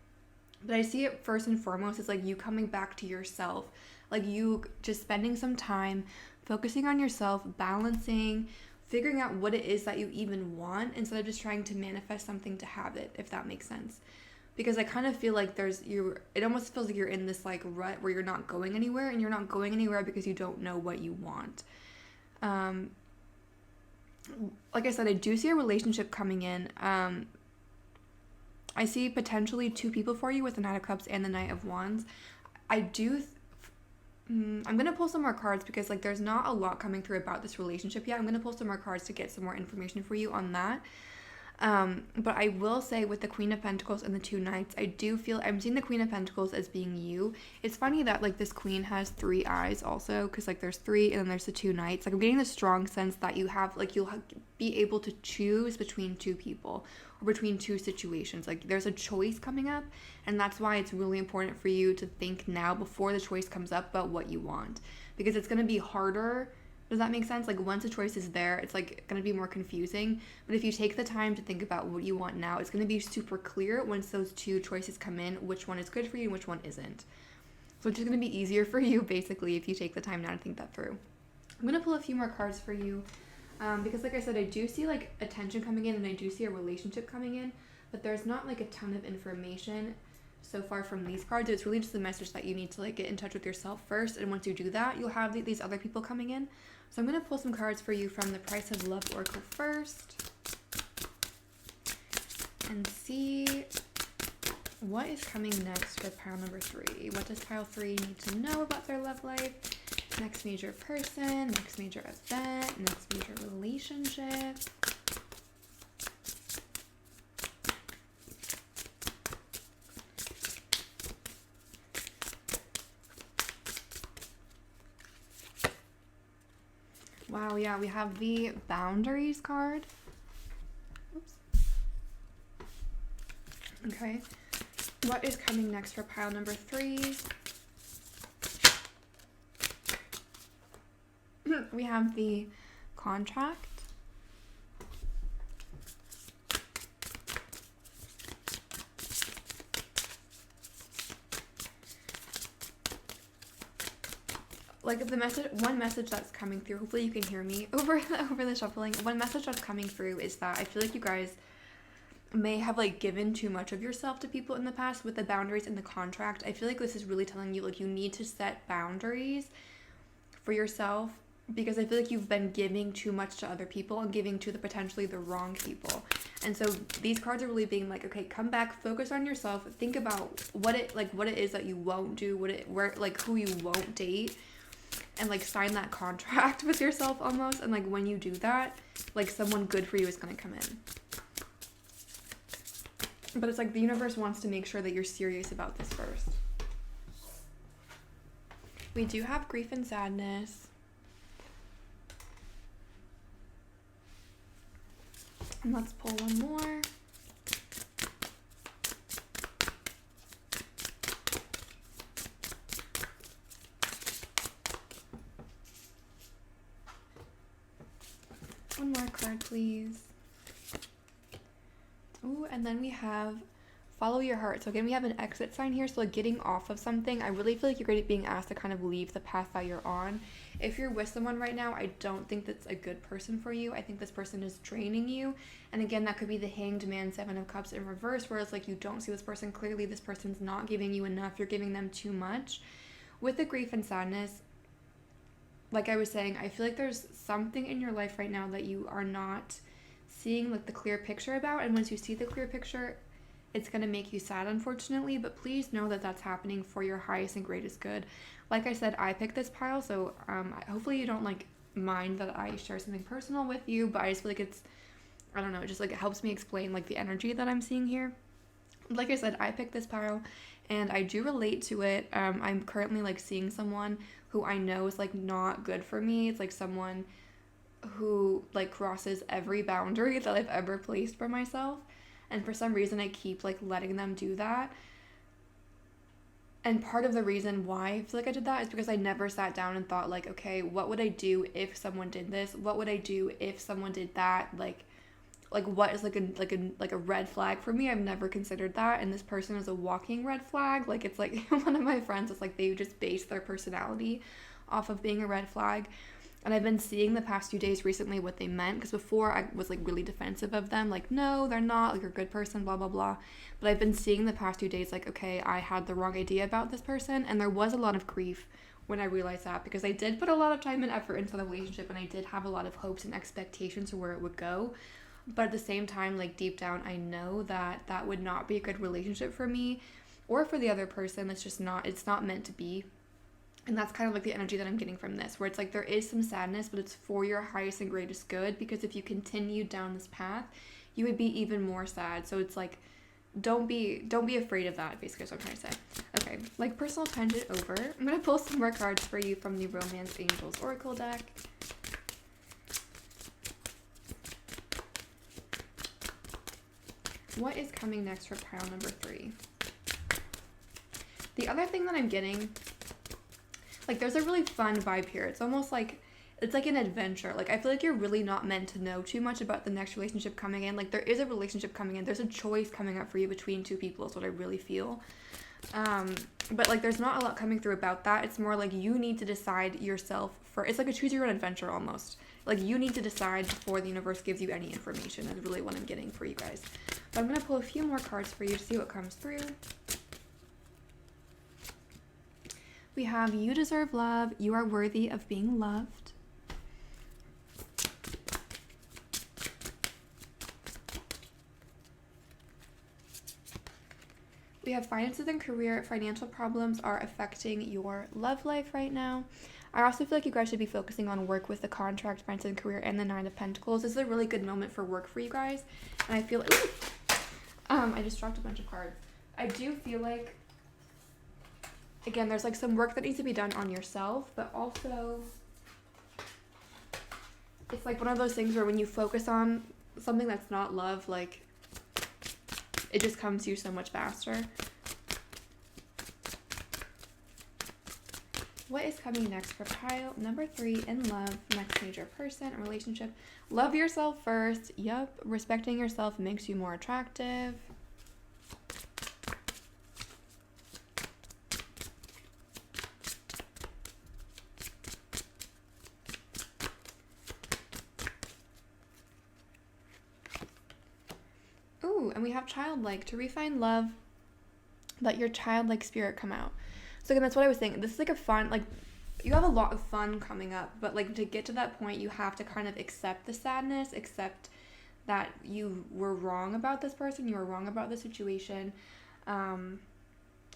But I see it first and foremost as like you coming back to yourself. Like you just spending some time focusing on yourself, balancing, figuring out what it is that you even want instead of just trying to manifest something to have it, if that makes sense. Because I kind of feel like it almost feels like you're in this like rut where you're not going anywhere, and you're not going anywhere because you don't know what you want. Like I said, I do see a relationship coming in. I see potentially two people for you with the Knight of Cups and the Knight of Wands. I'm going to pull some more cards because like there's not a lot coming through about this relationship yet. I'm going to pull some more cards to get some more information for you on that. But I will say with the Queen of Pentacles and the two Knights, I'm seeing the Queen of Pentacles as being you. It's funny that like this Queen has three eyes also, because like there's three and then there's the two Knights. Like I'm getting the strong sense that you'll be able to choose between two people or between two situations. Like there's a choice coming up, and that's why it's really important for you to think now before the choice comes up about what you want, because it's going to be harder. Does that make sense? Like once a choice is there, it's like going to be more confusing. But if you take the time to think about what you want now, it's going to be super clear once those two choices come in, which one is good for you and which one isn't. So it's just going to be easier for you basically if you take the time now to think that through. I'm going to pull a few more cards for you because like I said, I do see like attention coming in and I do see a relationship coming in, but there's not like a ton of information so far from these cards. It's really just a message that you need to like get in touch with yourself first, and once you do that, you'll have these other people coming in. So I'm going to pull some cards for you from the Price of Love Oracle first and see what is coming next for pile number 3. What does pile 3 need to know about their love life? Next major person, next major event, next major relationship. Wow, yeah, we have the Boundaries card. Oops. Okay. What is coming next for pile number 3? We have the Contract. Like one message that's coming through, hopefully you can hear me over the shuffling. One message that's coming through is that I feel like you guys may have like given too much of yourself to people in the past with the Boundaries and the Contract. I feel like this is really telling you like you need to set boundaries for yourself, because I feel like you've been giving too much to other people and giving to potentially the wrong people. And so these cards are really being like, okay, come back, focus on yourself, think about what it is that you won't do, who you won't date, and like sign that contract with yourself almost. And like when you do that, like someone good for you is going to come in. But it's like the universe wants to make sure that you're serious about this first. We do have Grief and Sadness. And let's pull one more. One more card, please. Ooh, and then we have Follow Your Heart. So again, we have an exit sign here. So like getting off of something. I really feel like you're being asked to kind of leave the path that you're on. If you're with someone right now, I don't think that's a good person for you. I think this person is draining you. And again, that could be the Hanged Man, Seven of Cups in reverse, where it's like you don't see this person clearly. This person's not giving you enough. You're giving them too much. With the Grief and Sadness, like I was saying, I feel like there's something in your life right now that you are not seeing like the clear picture about. And once you see the clear picture, it's going to make you sad, unfortunately. But please know that that's happening for your highest and greatest good. Like I said, I picked this pile, so hopefully you don't like mind that I share something personal with you. But I just feel like it's, I don't know, it just like it helps me explain like the energy that I'm seeing here. Like I said, I picked this pile. and I do relate to it. I'm currently like seeing someone who I know is like not good for me. It's like someone who like crosses every boundary that I've ever placed for myself, and for some reason I keep like letting them do that. And part of the reason why I feel like I did that is because I never sat down and thought like, okay, what would I do if someone did this? What would I do if someone did that? Like what is like a red flag for me? I've never considered that, and this person is a walking red flag. Like, it's like one of my friends is like, they just base their personality off of being a red flag. And I've been seeing the past few days recently what they meant, because before I was like really defensive of them, like, no, they're not, like, you're a good person, blah blah blah. But I've been seeing the past few days like, okay, I had the wrong idea about this person, and there was a lot of grief when I realized that, because I did put a lot of time and effort into the relationship, and I did have a lot of hopes and expectations for where it would go. But at the same time, like, deep down, I know that that would not be a good relationship for me or for the other person. It's not meant to be. And that's kind of like the energy that I'm getting from this, where it's like there is some sadness, but it's for your highest and greatest good, because if you continue down this path, you would be even more sad. So it's like, don't be afraid of that, basically is what I'm trying to say. Okay, like, personal tangent over. I'm going to pull some more cards for you from the Romance Angels Oracle deck. What is coming next for pile number 3? The other thing that I'm getting, like, there's a really fun vibe here. It's almost like, it's like an adventure. Like, I feel like you're really not meant to know too much about the next relationship coming in. Like, there is a relationship coming in. There's a choice coming up for you between two people is what I really feel. But, like, there's not a lot coming through about that. It's more like you need to decide yourself for, it's like a choose your own adventure almost. Like, you need to decide before the universe gives you any information, is really what I'm getting for you guys. But I'm going to pull a few more cards for you to see what comes through. We have, you deserve love. You are worthy of being loved. We have finances and career. Financial problems are affecting your love life right now. I also feel like you guys should be focusing on work with the contract, finances and career, and the 9 of Pentacles. This is a really good moment for work for you guys. And I feel like, I just dropped a bunch of cards. I do feel like, again, there's like some work that needs to be done on yourself, but also it's like one of those things where when you focus on something that's not love, like, it just comes to you so much faster. What is coming next for pile number 3 in love, next major person, a relationship? Love yourself first. Yep. Respecting yourself makes you more attractive. Ooh, and we have childlike. To refine love, let your childlike spirit come out. So again, that's what I was saying. This is like a fun, like, you have a lot of fun coming up, but like to get to that point, you have to kind of accept the sadness, accept that you were wrong about this person, you were wrong about the situation.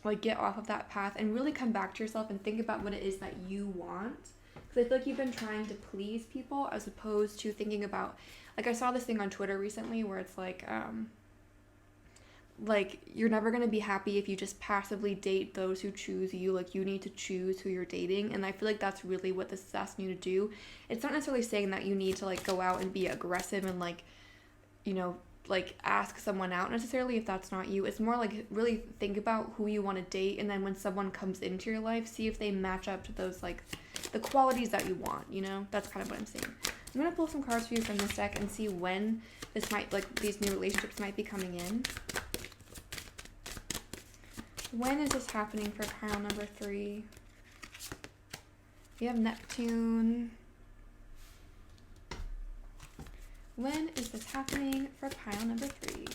Like, get off of that path and really come back to yourself and think about what it is that you want. Because I feel like you've been trying to please people as opposed to thinking about, like, I saw this thing on Twitter recently where it's like, you're never going to be happy if you just passively date those who choose you. Like, you need to choose who you're dating. And I feel like that's really what this is asking you to do. It's not necessarily saying that you need to, like, go out and be aggressive and, like, you know, like, ask someone out necessarily if that's not you. It's more like really think about who you want to date. And then when someone comes into your life, see if they match up to those, like, the qualities that you want, you know? That's kind of what I'm saying. I'm going to pull some cards for you from this deck and see when this might, like, these new relationships might be coming in. When is this happening for pile number 3? We have Neptune. When is this happening for pile number 3?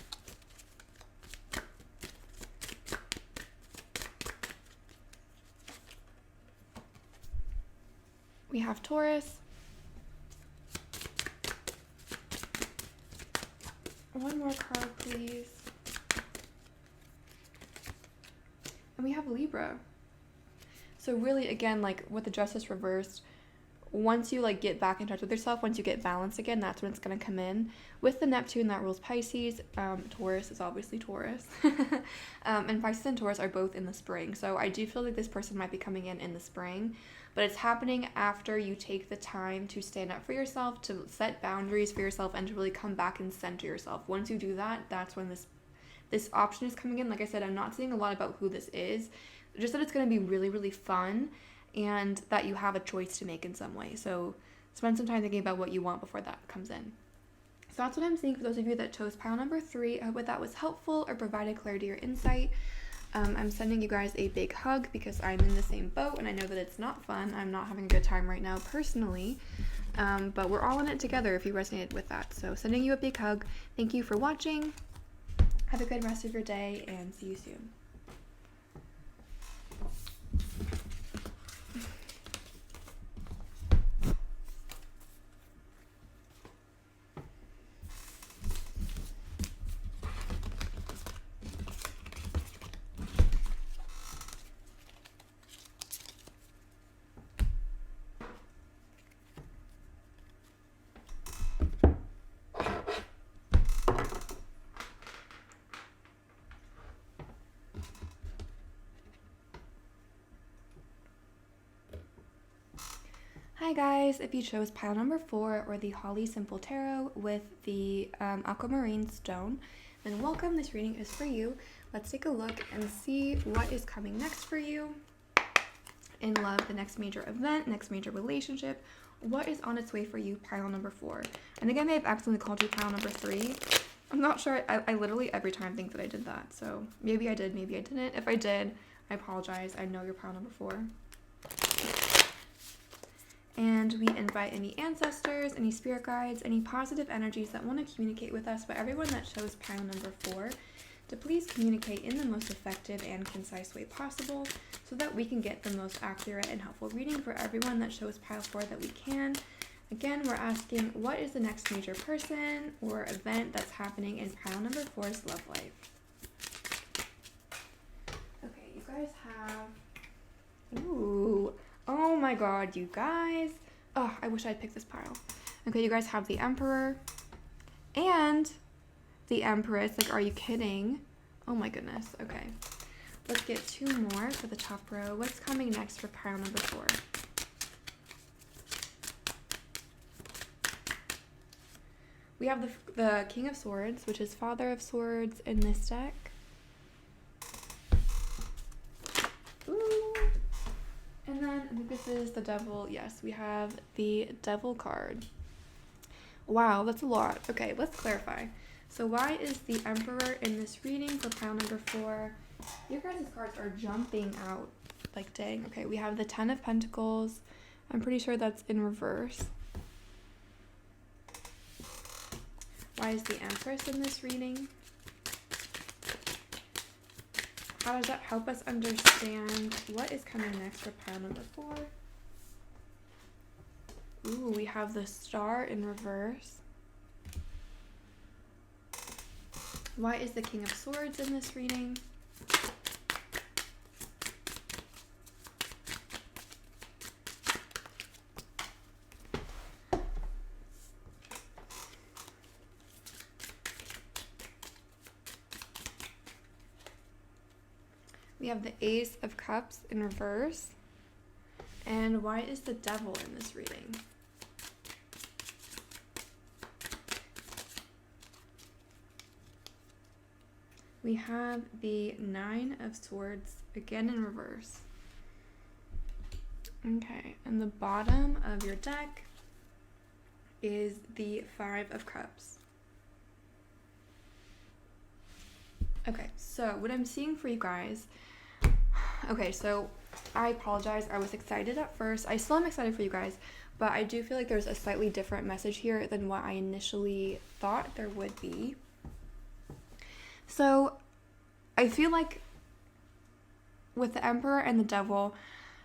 We have Taurus. One more card, please. And we have Libra. So really, again, like with the Justice reversed, once you like get back in touch with yourself, once you get balanced again, that's when it's going to come in. With the Neptune that rules Pisces, Taurus is obviously Taurus. And Pisces and Taurus are both in the spring. So I do feel like this person might be coming in the spring, but it's happening after you take the time to stand up for yourself, to set boundaries for yourself, and to really come back and center yourself. Once you do that, that's when this option is coming in. Like I said, I'm not saying a lot about who this is, just that it's going to be really, really fun, and that you have a choice to make in some way. So spend some time thinking about what you want before that comes in. So that's what I'm seeing for those of you that chose pile number 3. I hope that was helpful or provided clarity or insight. I'm sending you guys a big hug because I'm in the same boat, and I know that it's not fun. I'm not having a good time right now personally, but we're all in it together if you resonated with that. So sending you a big hug. Thank you for watching. Have a good rest of your day, and see you soon. Hi guys, if you chose pile number 4 or the Holly Simple Tarot with the aquamarine stone, then welcome. This reading is for you. Let's take a look and see what is coming next for you in love, the next major event, next major relationship. What is on its way for you, pile number 4? And again, I may have accidentally called you pile number 3. I'm not sure. I literally every time think that I did that. So maybe I did, maybe I didn't. If I did, I apologize. I know you're pile number 4. And we invite any ancestors, any spirit guides, any positive energies that want to communicate with us, but everyone that chose pile number 4, to please communicate in the most effective and concise way possible so that we can get the most accurate and helpful reading for everyone that chose pile 4 that we can. Again, we're asking, what is the next major person or event that's happening in pile number 4's love life? Okay, you guys have... Ooh... Oh my god, you guys. Oh, I wish I'd picked this pile. Okay, you guys have the Emperor and the Empress. Like, are you kidding? Oh my goodness. Okay. Let's get 2 more for the top row. What's coming next for pile number 4? We have the King of Swords, which is Father of Swords in this deck. And then I think this is the Devil. Yes, we have the Devil card. Wow, that's a lot. Okay, let's clarify. So why is the Emperor in this reading for pile number 4? Your guys' cards are jumping out. Like, dang. Okay, we have the 10 of Pentacles. I'm pretty sure that's in reverse. Why is the Empress in this reading? How does that help us understand what is coming next for pile number 4? Ooh, we have the Star in reverse. Why is the King of Swords in this reading? We have the Ace of Cups in reverse. And why is the Devil in this reading? We have the 9 of Swords, again in reverse. Okay, and the bottom of your deck is the 5 of Cups. Okay, so what I'm seeing for you guys... Okay, so I apologize. I was excited at first. I still am excited for you guys, but I do feel like there's a slightly different message here than what I initially thought there would be. So I feel like with the Emperor and the Devil,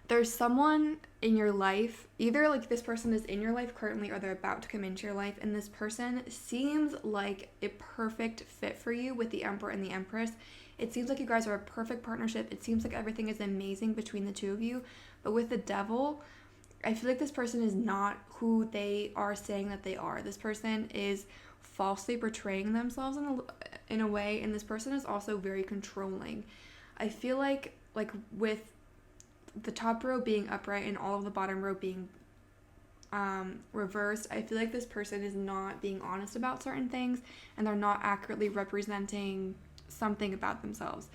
there's someone in your life, either like this person is in your life currently or they're about to come into your life, and this person seems like a perfect fit for you with the Emperor and the Empress. It seems like you guys are a perfect partnership. It seems like everything is amazing between the two of you. But with the Devil, I feel like this person is not who they are saying that they are. This person is falsely portraying themselves in a way, and this person is also very controlling. I feel like with the top row being upright and all of the bottom row being reversed, I feel like this person is not being honest about certain things, and they're not accurately representing something about themselves.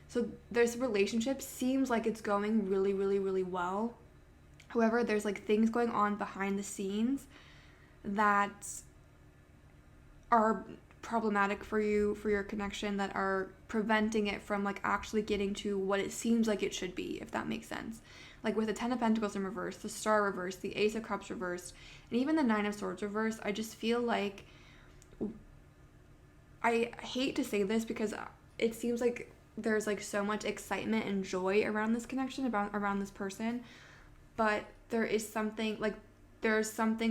So this relationship seems like it's going really, really, really well. However, there's like things going on behind the scenes that are problematic for you, for your connection, that are preventing it from like actually getting to what it seems like it should be, if that makes sense. Like with the 10 of Pentacles in reverse, the Star reversed, the Ace of Cups reversed, and even the 9 of Swords reversed, I just feel like, I hate to say this because it seems like there's like so much excitement and joy around this connection, around this person, but there's something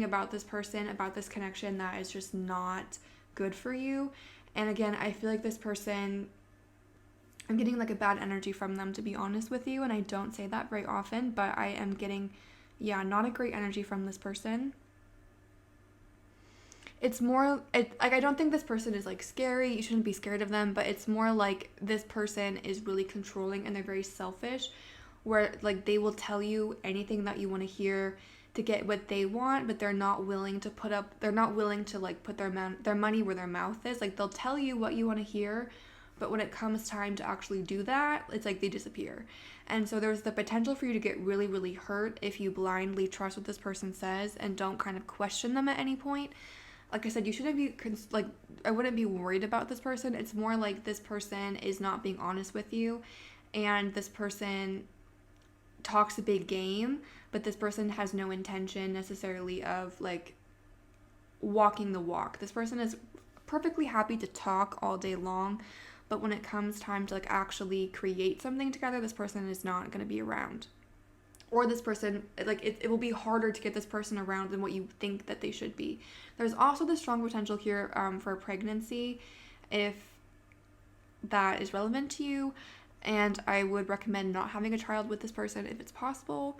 about this person, about this connection, that is just not good for you. And again, I feel like this person, I'm getting like a bad energy from them, to be honest with you, and I don't say that very often, but I am getting, not a great energy from this person. It's more, I don't think this person is like scary, you shouldn't be scared of them, but it's more like this person is really controlling and they're very selfish, where like they will tell you anything that you want to hear to get what they want, but they're not willing to put their money where their mouth is. Like they'll tell you what you want to hear, but when it comes time to actually do that, it's like they disappear. And so there's the potential for you to get really, really hurt if you blindly trust what this person says and don't kind of question them at any point. Like I said, you shouldn't be, I wouldn't be worried about this person. It's more like this person is not being honest with you, and this person talks a big game, but this person has no intention necessarily of like walking the walk. This person is perfectly happy to talk all day long, but when it comes time to like actually create something together, this person is not going to be around. Or this person, like it will be harder to get this person around than what you think that they should be. There's also the strong potential here for a pregnancy, if that is relevant to you. And I would recommend not having a child with this person if it's possible.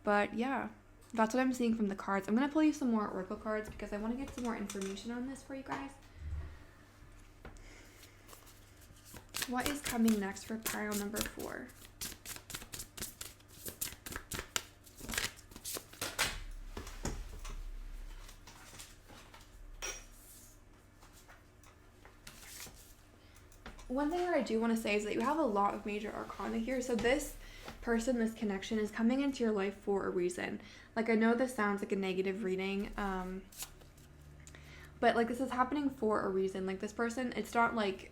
But yeah, that's what I'm seeing from the cards. I'm going to pull you some more oracle cards because I want to get some more information on this for you guys. What is coming next for pile number 4? One thing that I do want to say is that you have a lot of major arcana here. So this person, this connection is coming into your life for a reason. Like, I know this sounds like a negative reading, but like this is happening for a reason. Like this person, it's not like,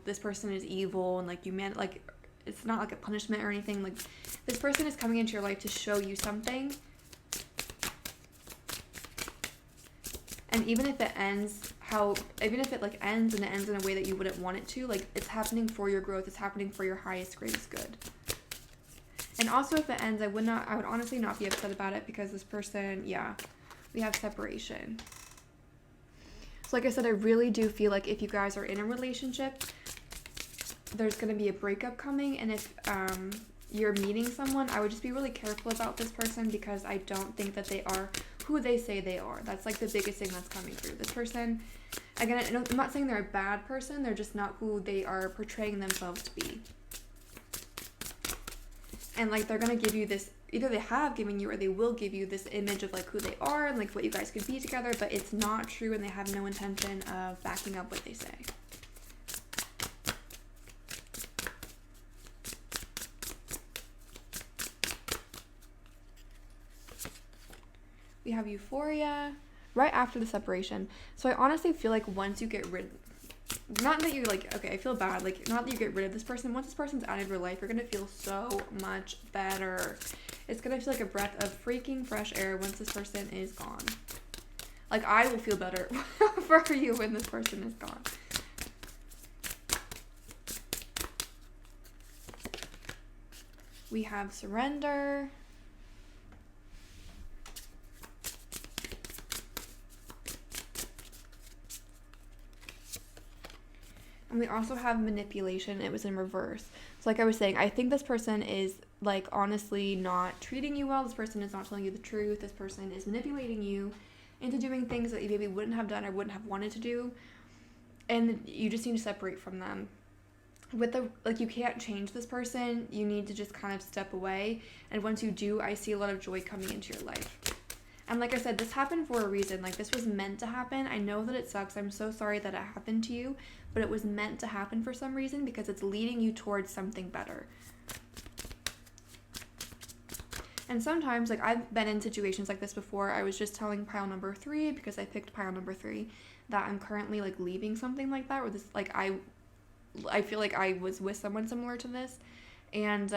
this person is evil and like it's not like a punishment or anything. Like this person is coming into your life to show you something. And even if it ends like ends and it ends in a way that you wouldn't want it to, like it's happening for your growth, it's happening for your highest, greatest good. And also if it ends, I would honestly not be upset about it because this person, we have separation. So like I said, I really do feel like if you guys are in a relationship, there's going to be a breakup coming. And if you're meeting someone, I would just be really careful about this person because I don't think that they are who they say they are. That's like the biggest thing that's coming through. This person, again, I'm not saying they're a bad person, they're just not who they are portraying themselves to be. And like they're gonna give you this, either they have given you or they will give you this image of like who they are and like what you guys could be together, but it's not true and they have no intention of backing up what they say. We have euphoria right after the separation. So I honestly feel like once you get rid, not that you like, okay, I feel bad, like not that you get rid of this person, once this person's out of your life, you're gonna feel so much better. It's gonna feel like a breath of freaking fresh air once this person is gone. Like I will feel better for you when this person is gone. We have surrender. And we also have manipulation. It was in reverse. So like I was saying, I think this person is like honestly not treating you well. This person is not telling you the truth. This person is manipulating you into doing things that you maybe wouldn't have done or wouldn't have wanted to do. And you just need to separate from them. With the, like, you can't change this person. You need to just kind of step away. And once you do, I see a lot of joy coming into your life. And like I said, this happened for a reason. Like, this was meant to happen. I know that it sucks. I'm so sorry that it happened to you, but it was meant to happen for some reason because it's leading you towards something better. And sometimes, like, I've been in situations like this before. I was just telling pile number 3, because I picked pile number 3, that I'm currently, like, leaving something like that, or this, like, I feel like I was with someone similar to this. And,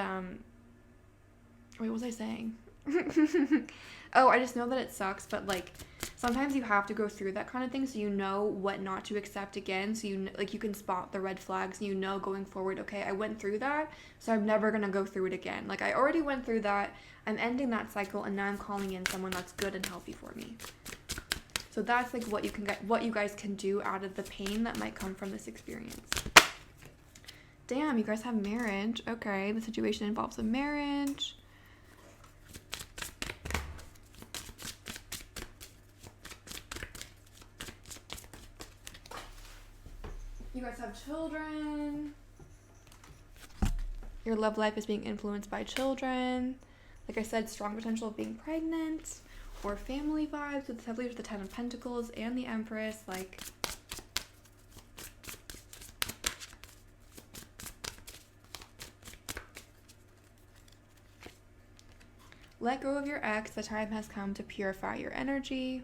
wait, what was I saying? Oh, I just know that it sucks, but like sometimes you have to go through that kind of thing so you know what not to accept again, so you like you can spot the red flags and you know going forward, okay, I went through that, so I'm never going to go through it again. Like I already went through that, I'm ending that cycle, and now I'm calling in someone that's good and healthy for me. So that's like what you can get, what you guys can do out of the pain that might come from this experience. Damn, you guys have marriage. Okay, the situation involves a marriage. You guys have children. Your love life is being influenced by children. Like I said, strong potential of being pregnant or family vibes with heavily with the 10 of Pentacles and the Empress. Like, let go of your ex. The time has come to purify your energy.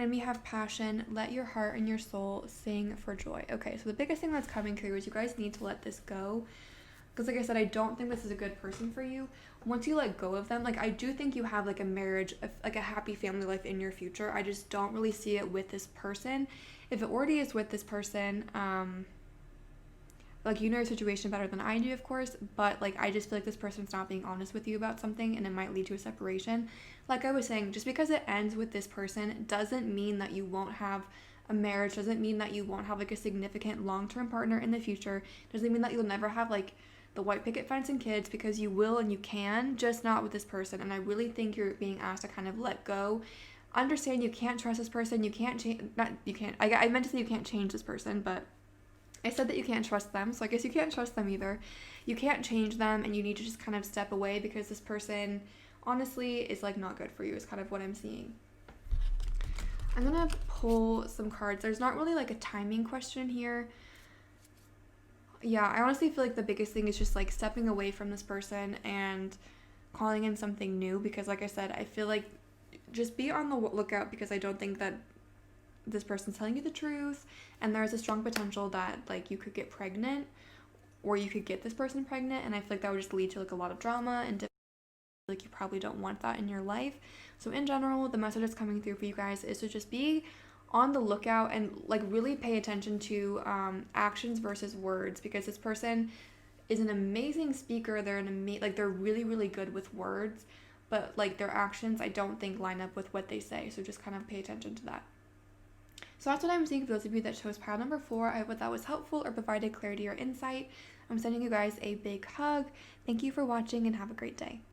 And we have passion. Let your heart and your soul sing for joy. Okay, so the biggest thing that's coming through is you guys need to let this go. Because like I said, I don't think this is a good person for you. Once you let go of them, like I do think you have like a marriage, like a happy family life in your future. I just don't really see it with this person. If it already is with this person, like you know your situation better than I do, of course, but like I just feel like this person's not being honest with you about something and it might lead to a separation. Like I was saying, just because it ends with this person doesn't mean that you won't have a marriage, doesn't mean that you won't have like a significant long-term partner in the future, doesn't mean that you'll never have like the white picket fence and kids, because you will and you can, just not with this person. And I really think you're being asked to kind of let go. Understand you can't trust this person, you can't change, not you can't, I meant to say you can't change this person, but I said that you can't trust them, so I guess you can't trust them either. You can't change them, and you need to just kind of step away because this person, honestly, is like not good for you, is kind of what I'm seeing. I'm gonna pull some cards. There's not really like a timing question here. Yeah, I honestly feel like the biggest thing is just like stepping away from this person and calling in something new, because like I said, I feel like just be on the lookout, because I don't think that this person's telling you the truth, and there's a strong potential that like you could get pregnant, or you could get this person pregnant, and I feel like that would just lead to like a lot of drama, and like you probably don't want that in your life. So in general, the message that's coming through for you guys is to just be on the lookout and like really pay attention to actions versus words, because this person is an amazing speaker. They're like they're really, really good with words, but like their actions I don't think line up with what they say. So just kind of pay attention to that. So that's what I'm seeing for those of you that chose pile number 4. I hope that was helpful or provided clarity or insight. I'm sending you guys a big hug. Thank you for watching and have a great day.